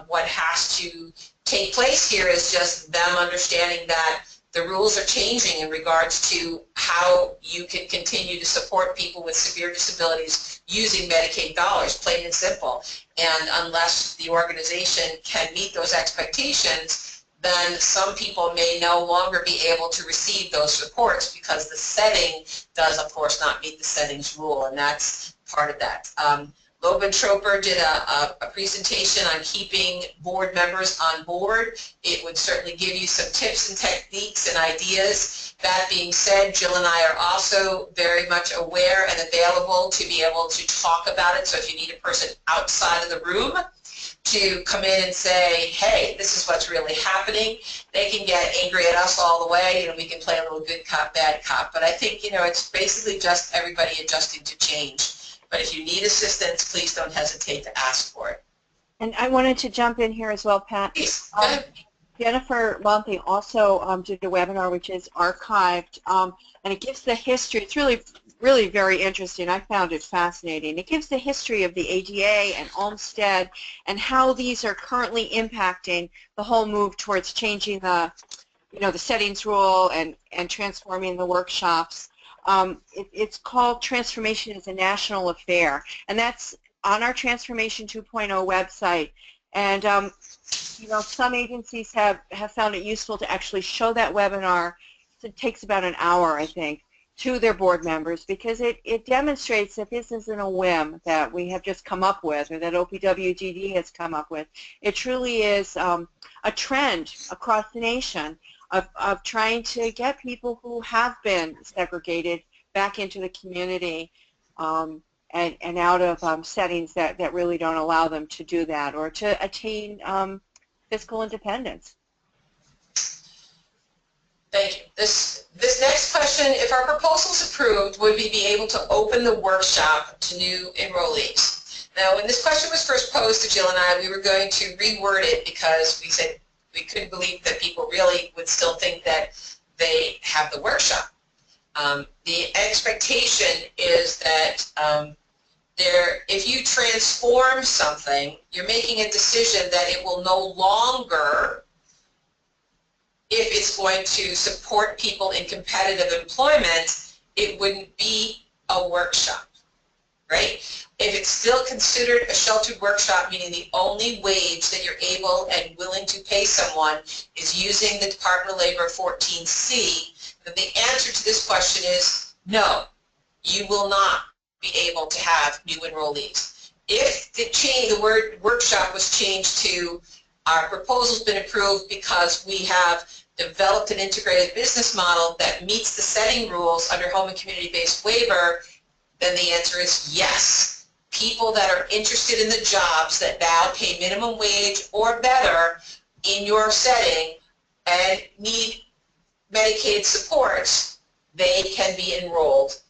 [SPEAKER 2] what has to take place here is just them understanding that the rules are changing in regards to how you can continue to support people with severe disabilities using Medicaid dollars, plain and simple. And unless the organization can meet those expectations, then some people may no longer be able to receive those supports because the setting does, of course, not meet the settings rule, and that's part of that. Loban Troper did a presentation on keeping board members on board. It would certainly give you some tips and techniques and ideas. That being said, Jill and I are also very much aware and available to be able to talk about it. So if you need a person outside of the room to come in and say, hey, this is what's really happening, they can get angry at us all the way, and we can play a little good cop, bad cop. But I think, it's basically just everybody adjusting to change. But if you need assistance, please don't hesitate to ask for it.
[SPEAKER 1] And I wanted to jump in here as well, Pat.
[SPEAKER 2] Please,
[SPEAKER 1] Jennifer Lumping also did a webinar which is archived, and it gives the history. It's really very interesting. I found it fascinating. It gives the history of the ADA and Olmstead and how these are currently impacting the whole move towards changing the, the settings rule and transforming the workshops. It's called Transformation is a National Affair, and that's on our Transformation 2.0 website. And some agencies have found it useful to actually show that webinar. It takes about an hour, I think, to their board members, because it demonstrates that this isn't a whim that we have just come up with or that OPWDD has come up with. It truly is a trend across the nation of trying to get people who have been segregated back into the community and out of settings that really don't allow them to do that or to attain fiscal independence.
[SPEAKER 2] Thank you. This next question, if our proposal is approved, would we be able to open the workshop to new enrollees? Now, when this question was first posed to Jill and I, we were going to reword it because we said we couldn't believe that people really would still think that they have the workshop. The expectation is that if you transform something, you're making a decision that it will no longer, if it's going to support people in competitive employment, it wouldn't be a workshop, right? If it's still considered a sheltered workshop, meaning the only wage that you're able and willing to pay someone is using the Department of Labor 14C, then the answer to this question is no, you will not be able to have new enrollees. If the word workshop was changed to our proposal's been approved because we have developed an integrated business model that meets the setting rules under home and community-based waiver, then the answer is yes. People that are interested in the jobs that now pay minimum wage or better in your setting and need Medicaid supports, they can be enrolled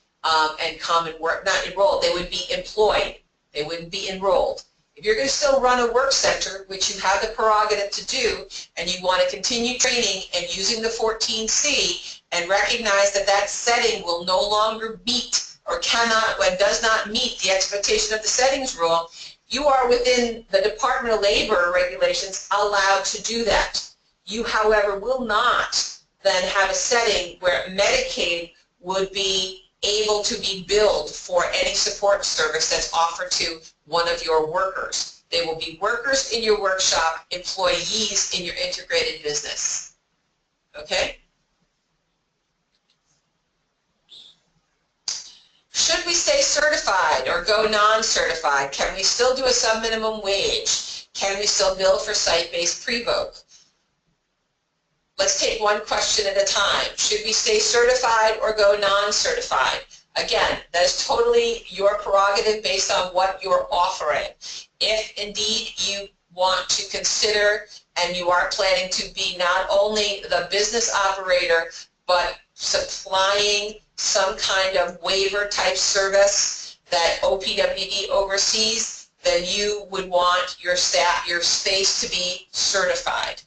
[SPEAKER 2] and come and work. Not enrolled, they would be employed. They wouldn't be enrolled. If you're going to still run a work center, which you have the prerogative to do, and you want to continue training and using the 14C and recognize that that setting will no longer meet or cannot and does not meet the expectation of the settings rule, you are within the Department of Labor regulations allowed to do that. You, however, will not then have a setting where Medicaid would be able to be billed for any support service that's offered to one of your workers. They will be workers in your workshop, employees in your integrated business. Okay? Should we stay certified or go non-certified? Can we still do a sub-minimum wage? Can we still bill for site-based pre-vote? Let's take one question at a time. Should we stay certified or go non-certified? Again, that is totally your prerogative based on what you're offering. If indeed you want to consider and you are planning to be not only the business operator but supplying some kind of waiver type service that OPWD oversees, then you would want your staff, your space to be certified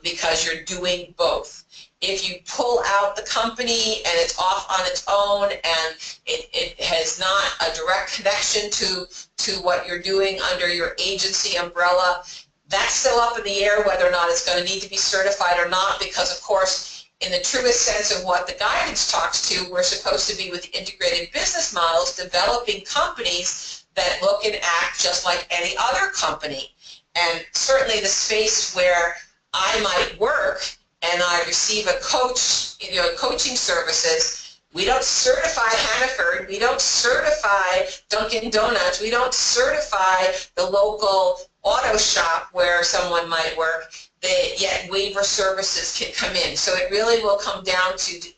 [SPEAKER 2] because you're doing both. If you pull out the company and it's off on its own and it has not a direct connection to what you're doing under your agency umbrella, that's still up in the air whether or not it's going to need to be certified or not, because of course in the truest sense of what the guidance talks to, we're supposed to be with integrated business models developing companies that look and act just like any other company. And certainly the space where I might work and I receive a coach, coaching services, we don't certify Hannaford, we don't certify Dunkin' Donuts, we don't certify the local auto shop where someone might work, yet waiver services can come in. So it really will come down to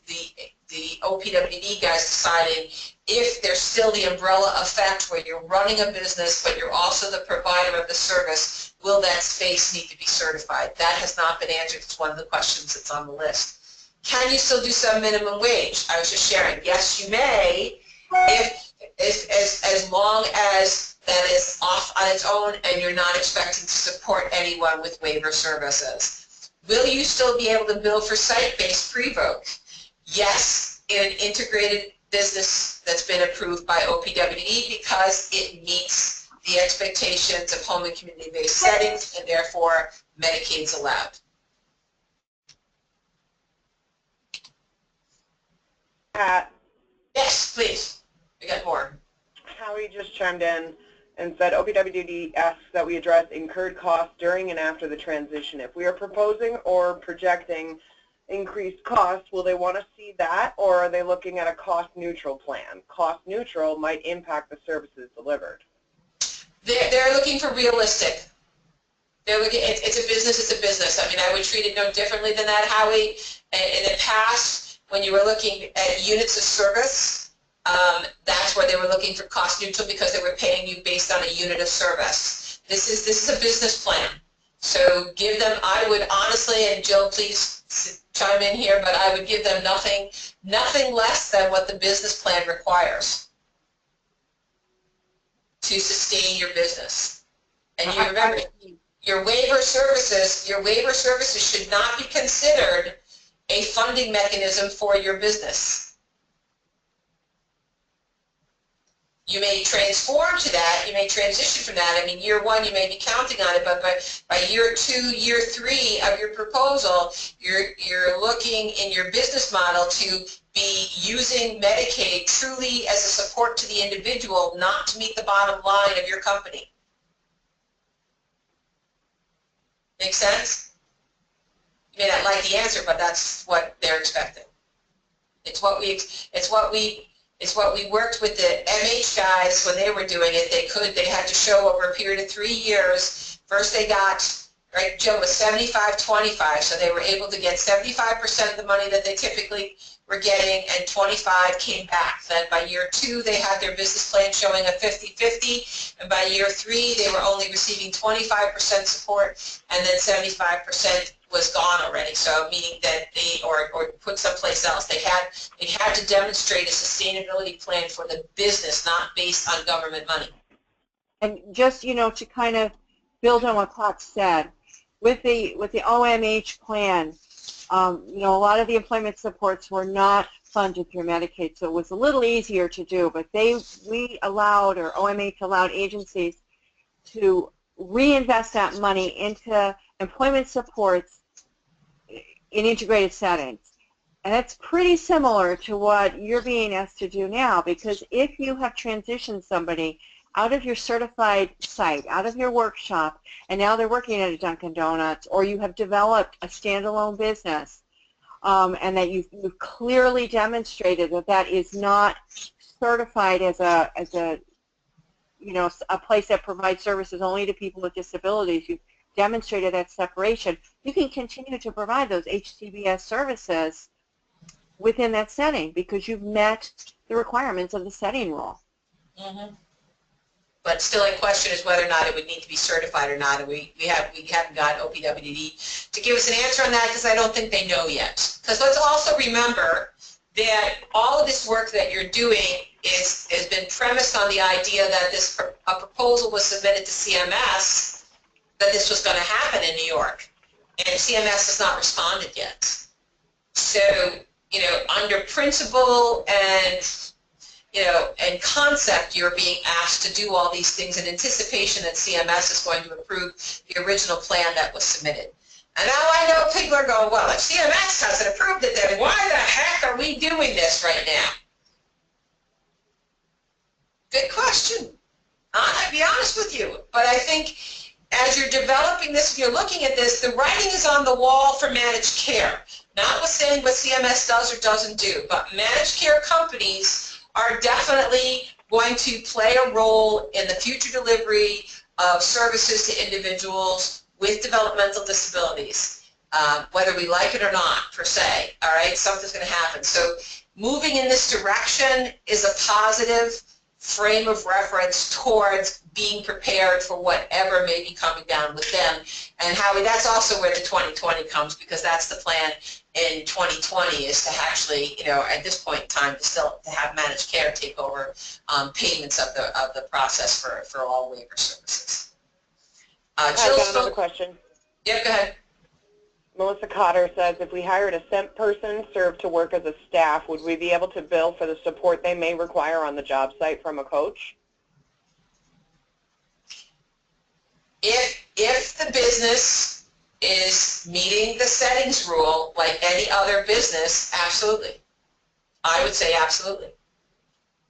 [SPEAKER 2] the OPWD guys deciding if there's still the umbrella effect where you're running a business but you're also the provider of the service, will that space need to be certified? That has not been answered. It's one of the questions that's on the list. Can you still do some minimum wage? I was just sharing. Yes, you may, as long as that is off on its own and you're not expecting to support anyone with waiver services. Will you still be able to bill for site-based pre-vote? Yes, in an integrated business that's been approved by OPWD because it meets the expectations of home and community-based settings, and therefore Medicaid's allowed. Yes, please. We got more.
[SPEAKER 3] Howie just chimed in and said OPWD asks that we address incurred costs during and after the transition. If we are proposing or projecting increased costs, will they want to see that, or are they looking at a cost-neutral plan? Cost-neutral might impact the services delivered.
[SPEAKER 2] They're looking for realistic. They're looking. It's a business. It's a business. I mean, I would treat it no differently than that, Howie. In the past, when you were looking at units of service, that's where they were looking for cost neutral because they were paying you based on a unit of service. This is a business plan. So give them. I would honestly, and Jill, please chime in here, but I would give them nothing less than what the business plan requires to sustain your business. And you remember, your waiver services should not be considered a funding mechanism for your business. You may transform to that, you may transition from that. I mean, year one, you may be counting on it, but by year two, year three of your proposal, you're looking in your business model to be using Medicaid truly as a support to the individual, not to meet the bottom line of your company. Make sense? You may not like the answer, but that's what they're expecting. It's what we worked with the MH guys when they were doing it. They had to show over a period of 3 years. First they got, right, Jill, was 75-25, so they were able to get 75% of the money that they typically were getting, and 25 came back. Then by year two, they had their business plan showing a 50-50, and by year three, they were only receiving 25% support, and then 75% was gone already. So meaning that or put someplace else. They had to demonstrate a sustainability plan for the business, not based on government money.
[SPEAKER 1] And just, to kind of build on what Pat said, with the OMH plan, a lot of the employment supports were not funded through Medicaid, so it was a little easier to do. But OMH allowed agencies to reinvest that money into employment supports in integrated settings. And that's pretty similar to what you're being asked to do now, because if you have transitioned somebody out of your certified site, out of your workshop, and now they're working at a Dunkin' Donuts, or you have developed a standalone business, and that you've clearly demonstrated that is not certified as a place that provides services only to people with disabilities, you've demonstrated that separation, you can continue to provide those HCBS services within that setting because you've met the requirements of the setting rule.
[SPEAKER 2] Mm-hmm. But still, a question is whether or not it would need to be certified or not, and we haven't got OPWD to give us an answer on that because I don't think they know yet. Because let's also remember that all of this work that you're doing has been premised on the idea that a proposal was submitted to CMS that this was going to happen in New York, and CMS has not responded yet. So, under principle and concept, you're being asked to do all these things in anticipation that CMS is going to approve the original plan that was submitted. And now I know people are going, well, if CMS hasn't approved it, then why the heck are we doing this right now? Good question. I'll be honest with you, but I think as you're developing this, if you're looking at this, the writing is on the wall for managed care. Notwithstanding what CMS does or doesn't do, but managed care companies are definitely going to play a role in the future delivery of services to individuals with developmental disabilities, whether we like it or not, per se. All right, something's going to happen. So moving in this direction is a positive frame of reference towards being prepared for whatever may be coming down with them. And Howie, that's also where the 2020 comes, because that's the plan in 2020 is to actually, at this point in time, to have managed care take over payments of the process for all waiver services.
[SPEAKER 3] I've got another question.
[SPEAKER 2] Yeah, go ahead.
[SPEAKER 3] Melissa Cotter says, if we hired a SEMP person served to work as a staff, would we be able to bill for the support they may require on the job site from a coach?
[SPEAKER 2] If the business is meeting the settings rule like any other business, absolutely. I would say absolutely.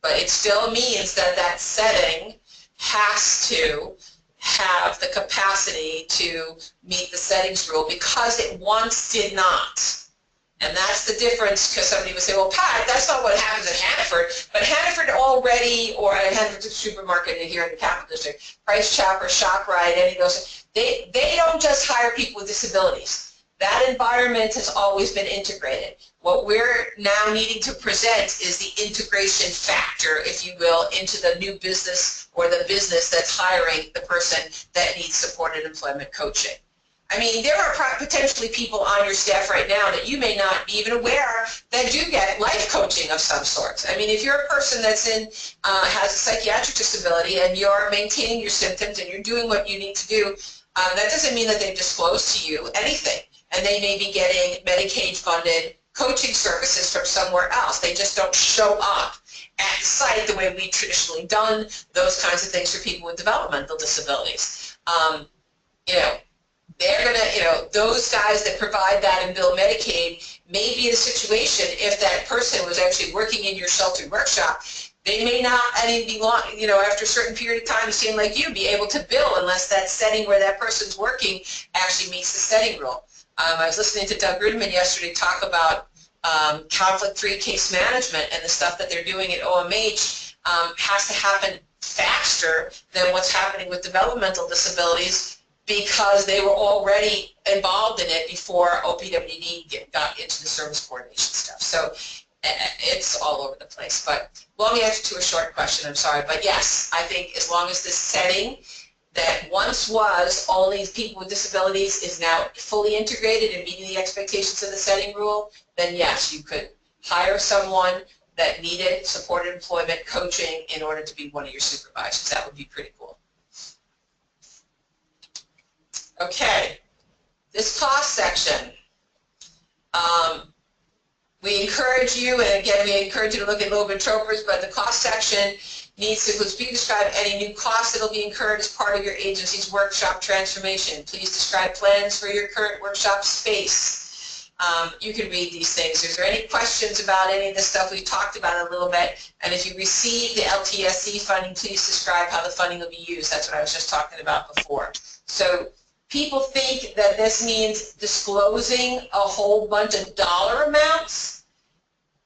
[SPEAKER 2] But it still means that that setting has to have the capacity to meet the settings rule because it once did not. And that's the difference, because somebody would say, well, Pat, that's not what happens at Hannaford. But Hannaford already, or at Hannaford Supermarket here in the Capital District, Price Chopper, ShopRite, any of those, they don't just hire people with disabilities. That environment has always been integrated. What we're now needing to present is the integration factor, if you will, into the new business or the business that's hiring the person that needs supported employment coaching. I mean, there are potentially people on your staff right now that you may not be even aware that do get life coaching of some sort. I mean, if you're a person that's has a psychiatric disability and you're maintaining your symptoms and you're doing what you need to do, that doesn't mean that they've disclosed to you anything. And they may be getting Medicaid-funded coaching services from somewhere else. They just don't show up at the site the way we've traditionally done those kinds of things for people with developmental disabilities. You know, they're going to, you know, those guys that provide that and bill Medicaid may be in a situation, if that person was actually working in your sheltered workshop, they may not any be long, you know, after a certain period of time, seem like you be able to bill unless that setting where that person's working actually meets the setting rule. I was listening to Doug Rudman yesterday talk about conflict-free case management, and the stuff that they're doing at OMH has to happen faster than what's happening with developmental disabilities because they were already involved in it before OPWD got into the service coordination stuff. So it's all over the place. But long answer to a short question, I'm sorry. But yes, I think as long as this setting that once was only people with disabilities is now fully integrated and meeting the expectations of the setting rule, then yes, you could hire someone that needed supported employment coaching in order to be one of your supervisors. That would be pretty cool. Okay, this cost section. We encourage you, and again, we encourage you to look at Loeb and Tropers, but the cost section needs to describe any new costs that will be incurred as part of your agency's workshop transformation. Please describe plans for your current workshop space. You can read these things. Is there any questions about any of the stuff we talked about a little bit? And if you receive the LTSC funding, please describe how the funding will be used. That's what I was just talking about before. So people think that this means disclosing a whole bunch of dollar amounts.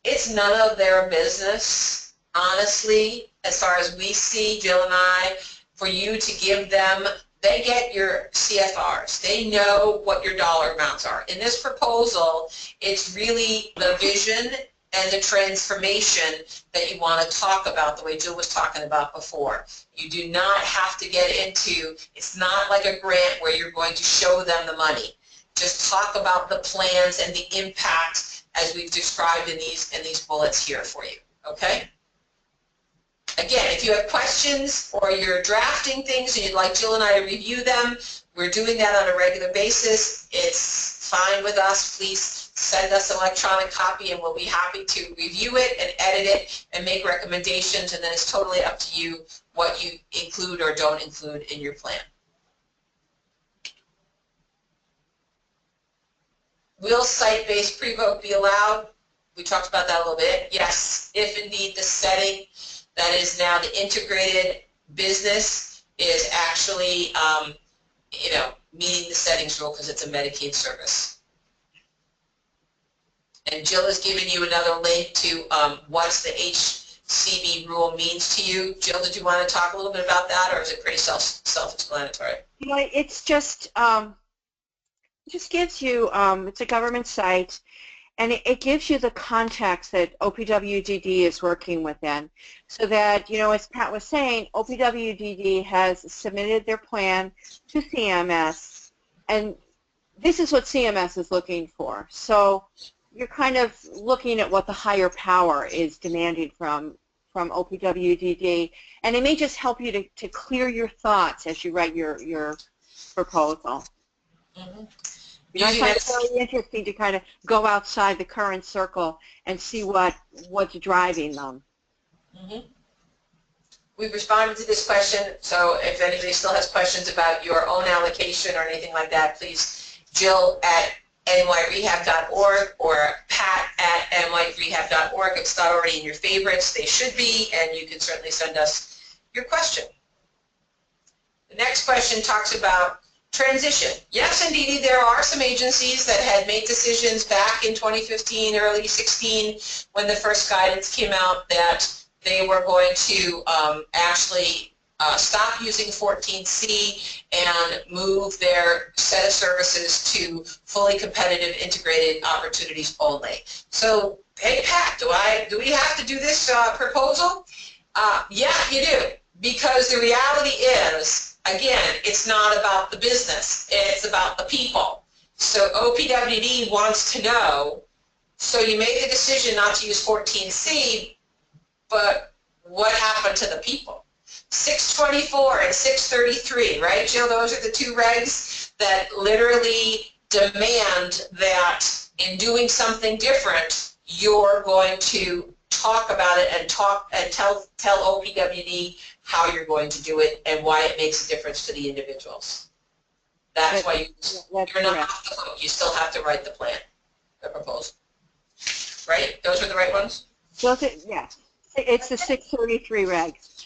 [SPEAKER 2] It's none of their business, honestly, as far as we see, Jill and I, for you to give them. They get your CFRs. They know what your dollar amounts are. In this proposal, it's really the vision and the transformation that you want to talk about, the way Jill was talking about before. You do not have to get into, it's not like a grant where you're going to show them the money. Just talk about the plans and the impact as we've described in these bullets here for you, okay? Again, if you have questions or you're drafting things and you'd like Jill and I to review them, we're doing that on a regular basis. It's fine with us. Please send us an electronic copy and we'll be happy to review it and edit it and make recommendations, and then it's totally up to you what you include or don't include in your plan. Will site-based pre-vote be allowed? We talked about that a little bit. Yes, if indeed the setting that is now the integrated business is actually, you know, meeting the settings rule because it's a Medicaid service. And Jill has given you another link to what the HCB rule means to you. Jill, did you want to talk a little bit about that, or is it pretty self-explanatory?
[SPEAKER 1] You know, it's just gives you, it's a government site, and it gives you the context that OPWDD is working within, so that, you know, as Pat was saying, OPWDD has submitted their plan to CMS, and this is what CMS is looking for. So you're kind of looking at what the higher power is demanding from OPWDD, and it may just help you to clear your thoughts as you write your proposal.
[SPEAKER 2] Mm-hmm.
[SPEAKER 1] You know, I
[SPEAKER 2] Using
[SPEAKER 1] find it
[SPEAKER 2] that,
[SPEAKER 1] very interesting to kind of go outside the current circle and see what's driving them.
[SPEAKER 2] we've responded to this question, so if anybody still has questions about your own allocation or anything like that, please Jill at nyrehab.org or Pat at nyrehab.org. If it's not already in your favorites, they should be, and you can certainly send us your question. The next question talks about transition. Yes, indeed, there are some agencies that had made decisions back in 2015, early 16, when the first guidance came out, that they were going to actually stop using 14C and move their set of services to fully competitive integrated opportunities only. So, hey Pat, do we have to do this proposal? Yeah, you do, because the reality is, again, it's not about the business, it's about the people. So OPWD wants to know, so you made the decision not to use 14C, but what happened to the people? 624 and 633, right, Jill? Those are the two regs that literally demand that in doing something different, you're going to talk about it and tell OPWD how you're going to do it and why it makes a difference to the individuals. That's why you're not off the hook. You still have to write the plan, the proposal. Right? Those are the right ones?
[SPEAKER 1] Yes. It's the 633 regs,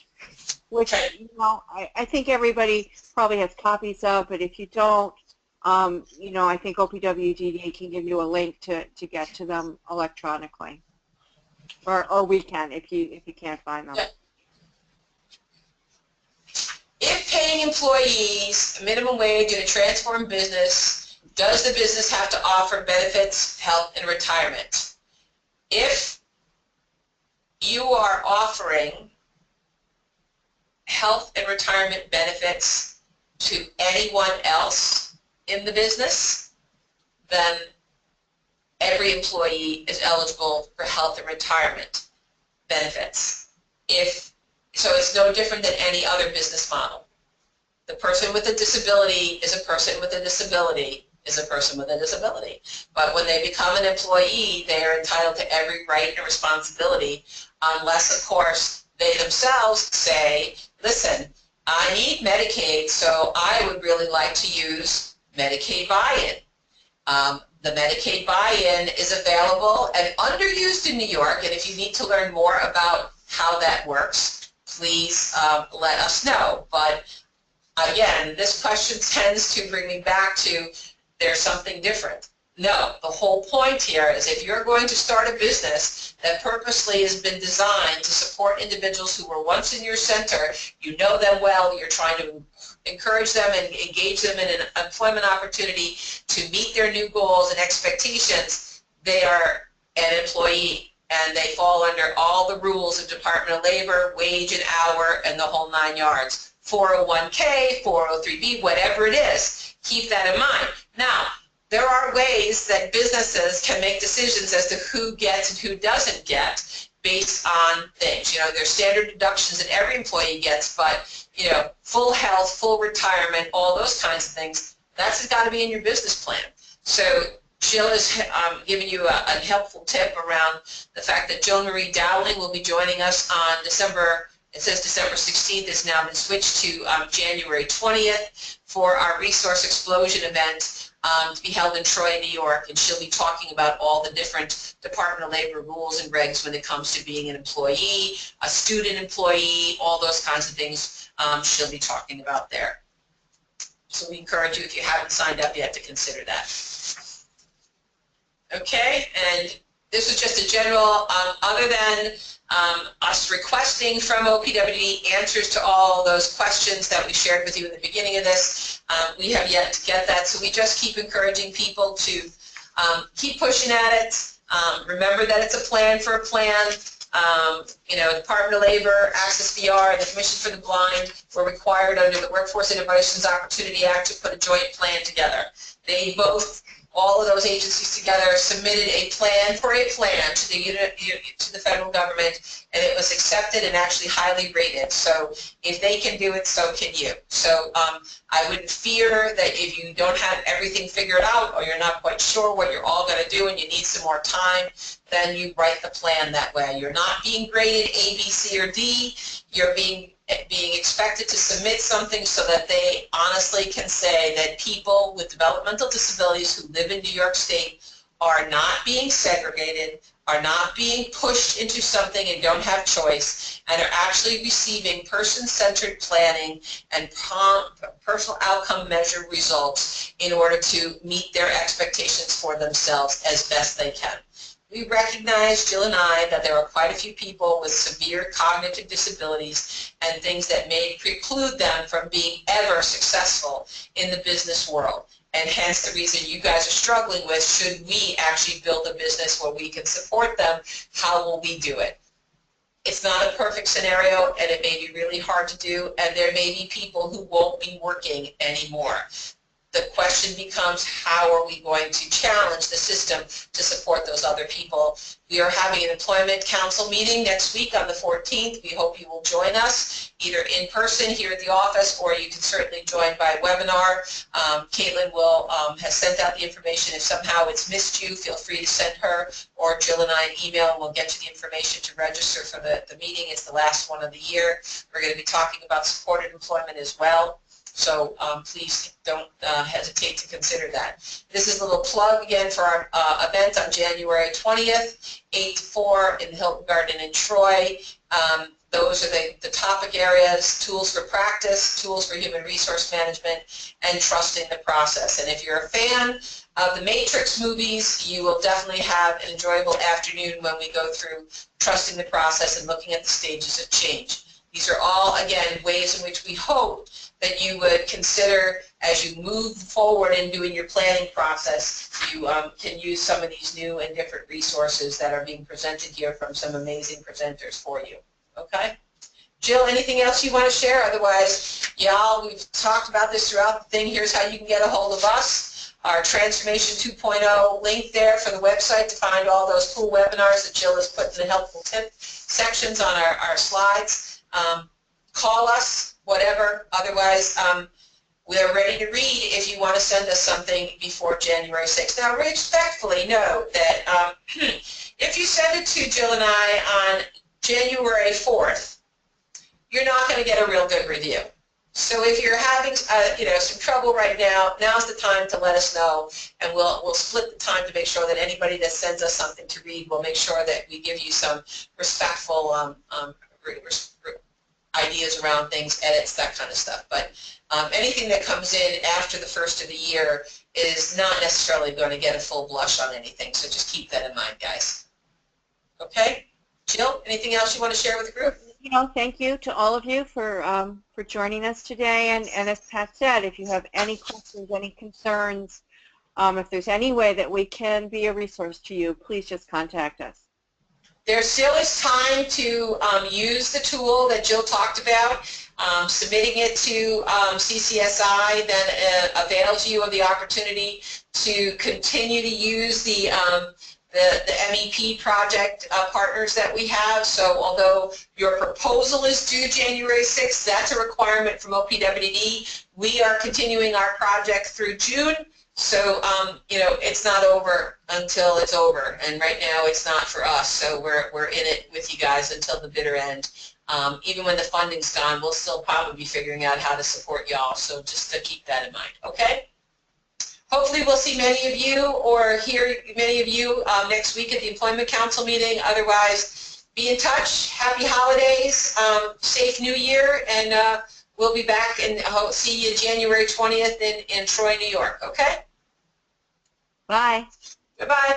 [SPEAKER 1] which, you know, I think everybody probably has copies of, but if you don't, you know, I think OPWDD can give you a link to get to them electronically. Or we can if you can't find them.
[SPEAKER 2] Yeah. If paying employees a minimum wage in a transformed business, does the business have to offer benefits, health, and retirement? If you are offering health and retirement benefits to anyone else in the business, then every employee is eligible for health and retirement benefits. So it's no different than any other business model. The person with a disability is a person with a disability is a person with a disability. But when they become an employee, they are entitled to every right and responsibility, unless, of course, they themselves say, listen, I need Medicaid, so I would really like to use Medicaid buy-in. The Medicaid buy-in is available and underused in New York, and if you need to learn more about how that works, please let us know. But again, this question tends to bring me back to there's something different. No, the whole point here is if you're going to start a business that purposely has been designed to support individuals who were once in your center, you know them well, you're trying to encourage them and engage them in an employment opportunity to meet their new goals and expectations, they are an employee and they fall under all the rules of Department of Labor, wage and hour, and the whole 9 yards. 401k, 403b, whatever it is, keep that in mind. Now, there are ways that businesses can make decisions as to who gets and who doesn't get based on things. You know, there's standard deductions that every employee gets, but, you know, full health, full retirement, all those kinds of things, that's got to be in your business plan. So Jill is giving you a helpful tip around the fact that Joan Marie Dowling will be joining us on December 16th, it's now been switched to January 20th for our Resource Explosion event to be held in Troy, New York, and she'll be talking about all the different Department of Labor rules and regs when it comes to being an employee, a student employee, all those kinds of things she'll be talking about there. So we encourage you, if you haven't signed up yet, to consider that. Okay, and this is just a general, other than us requesting from OPWD answers to all those questions that we shared with you in the beginning of this, we have yet to get that, so we just keep encouraging people to keep pushing at it. Remember that it's a plan for a plan. You know, Department of Labor, Access VR, and the Commission for the Blind were required under the Workforce Innovations Opportunity Act to put a joint plan together. They both all of those agencies together submitted a plan for a plan to the federal government, and it was accepted and actually highly rated. So if they can do it, so can you. So I wouldn't fear that if you don't have everything figured out or you're not quite sure what you're all going to do and you need some more time, then you write the plan that way. You're not being graded A, B, C, or D. You're being expected to submit something so that they honestly can say that people with developmental disabilities who live in New York State are not being segregated, are not being pushed into something and don't have choice, and are actually receiving person-centered planning and personal outcome measure results in order to meet their expectations for themselves as best they can. We recognize, Jill and I, that there are quite a few people with severe cognitive disabilities and things that may preclude them from being ever successful in the business world. And hence the reason you guys are struggling with, should we actually build a business where we can support them, how will we do it? It's not a perfect scenario, and it may be really hard to do, and there may be people who won't be working anymore. The question becomes, how are we going to challenge the system to support those other people? We are having an employment council meeting next week on the 14th. We hope you will join us either in person here at the office, or you can certainly join by webinar. Caitlin has sent out the information. If somehow it's missed you, feel free to send her or Jill and I an email, and we'll get you the information to register for the meeting. It's the last one of the year. We're going to be talking about supported employment as well. So please don't hesitate to consider that. This is a little plug again for our event on January 20th, 8 to 4 in the Hilton Garden in Troy. Those are the topic areas: tools for practice, tools for human resource management, and trusting the process. And if you're a fan of the Matrix movies, you will definitely have an enjoyable afternoon when we go through trusting the process and looking at the stages of change. These are all, again, ways in which we hope that you would consider as you move forward in doing your planning process. You can use some of these new and different resources that are being presented here from some amazing presenters for you. Okay? Jill, anything else you want to share? Otherwise, y'all, we've talked about this throughout the thing. Here's how you can get a hold of us. Our Transformation 2.0 link there for the website to find all those cool webinars that Jill has put in the helpful tip sections on our slides. Call us, whatever. Otherwise, we're ready to read if you want to send us something before January 6th. Now, respectfully note that if you send it to Jill and I on January 4th, you're not going to get a real good review. So if you're having some trouble right now, now's the time to let us know, and we'll split the time to make sure that anybody that sends us something to read, we'll make sure that we give you some respectful ideas around things, edits, that kind of stuff. But anything that comes in after the first of the year is not necessarily going to get a full blush on anything, so just keep that in mind, guys. Okay? Jill, anything else you want to share with the group?
[SPEAKER 1] Thank you to all of you for joining us today. And as Pat said, if you have any questions, any concerns, if there's any way that we can be a resource to you, please just contact us.
[SPEAKER 2] There still is time to use the tool that Jill talked about. Submitting it to CCSI then avails you of the opportunity to continue to use the MEP project partners that we have. So although your proposal is due January 6th, that's a requirement from OPWDD. We are continuing our project through June. So, it's not over until it's over, and right now it's not for us, so we're in it with you guys until the bitter end. Even when the funding's gone, we'll still probably be figuring out how to support y'all, so just to keep that in mind, okay? Hopefully we'll see many of you or hear many of you next week at the Employment Council meeting. Otherwise, be in touch. Happy holidays, safe New Year, and we'll be back and see you January 20th in Troy, New York, okay?
[SPEAKER 1] Bye.
[SPEAKER 2] Goodbye.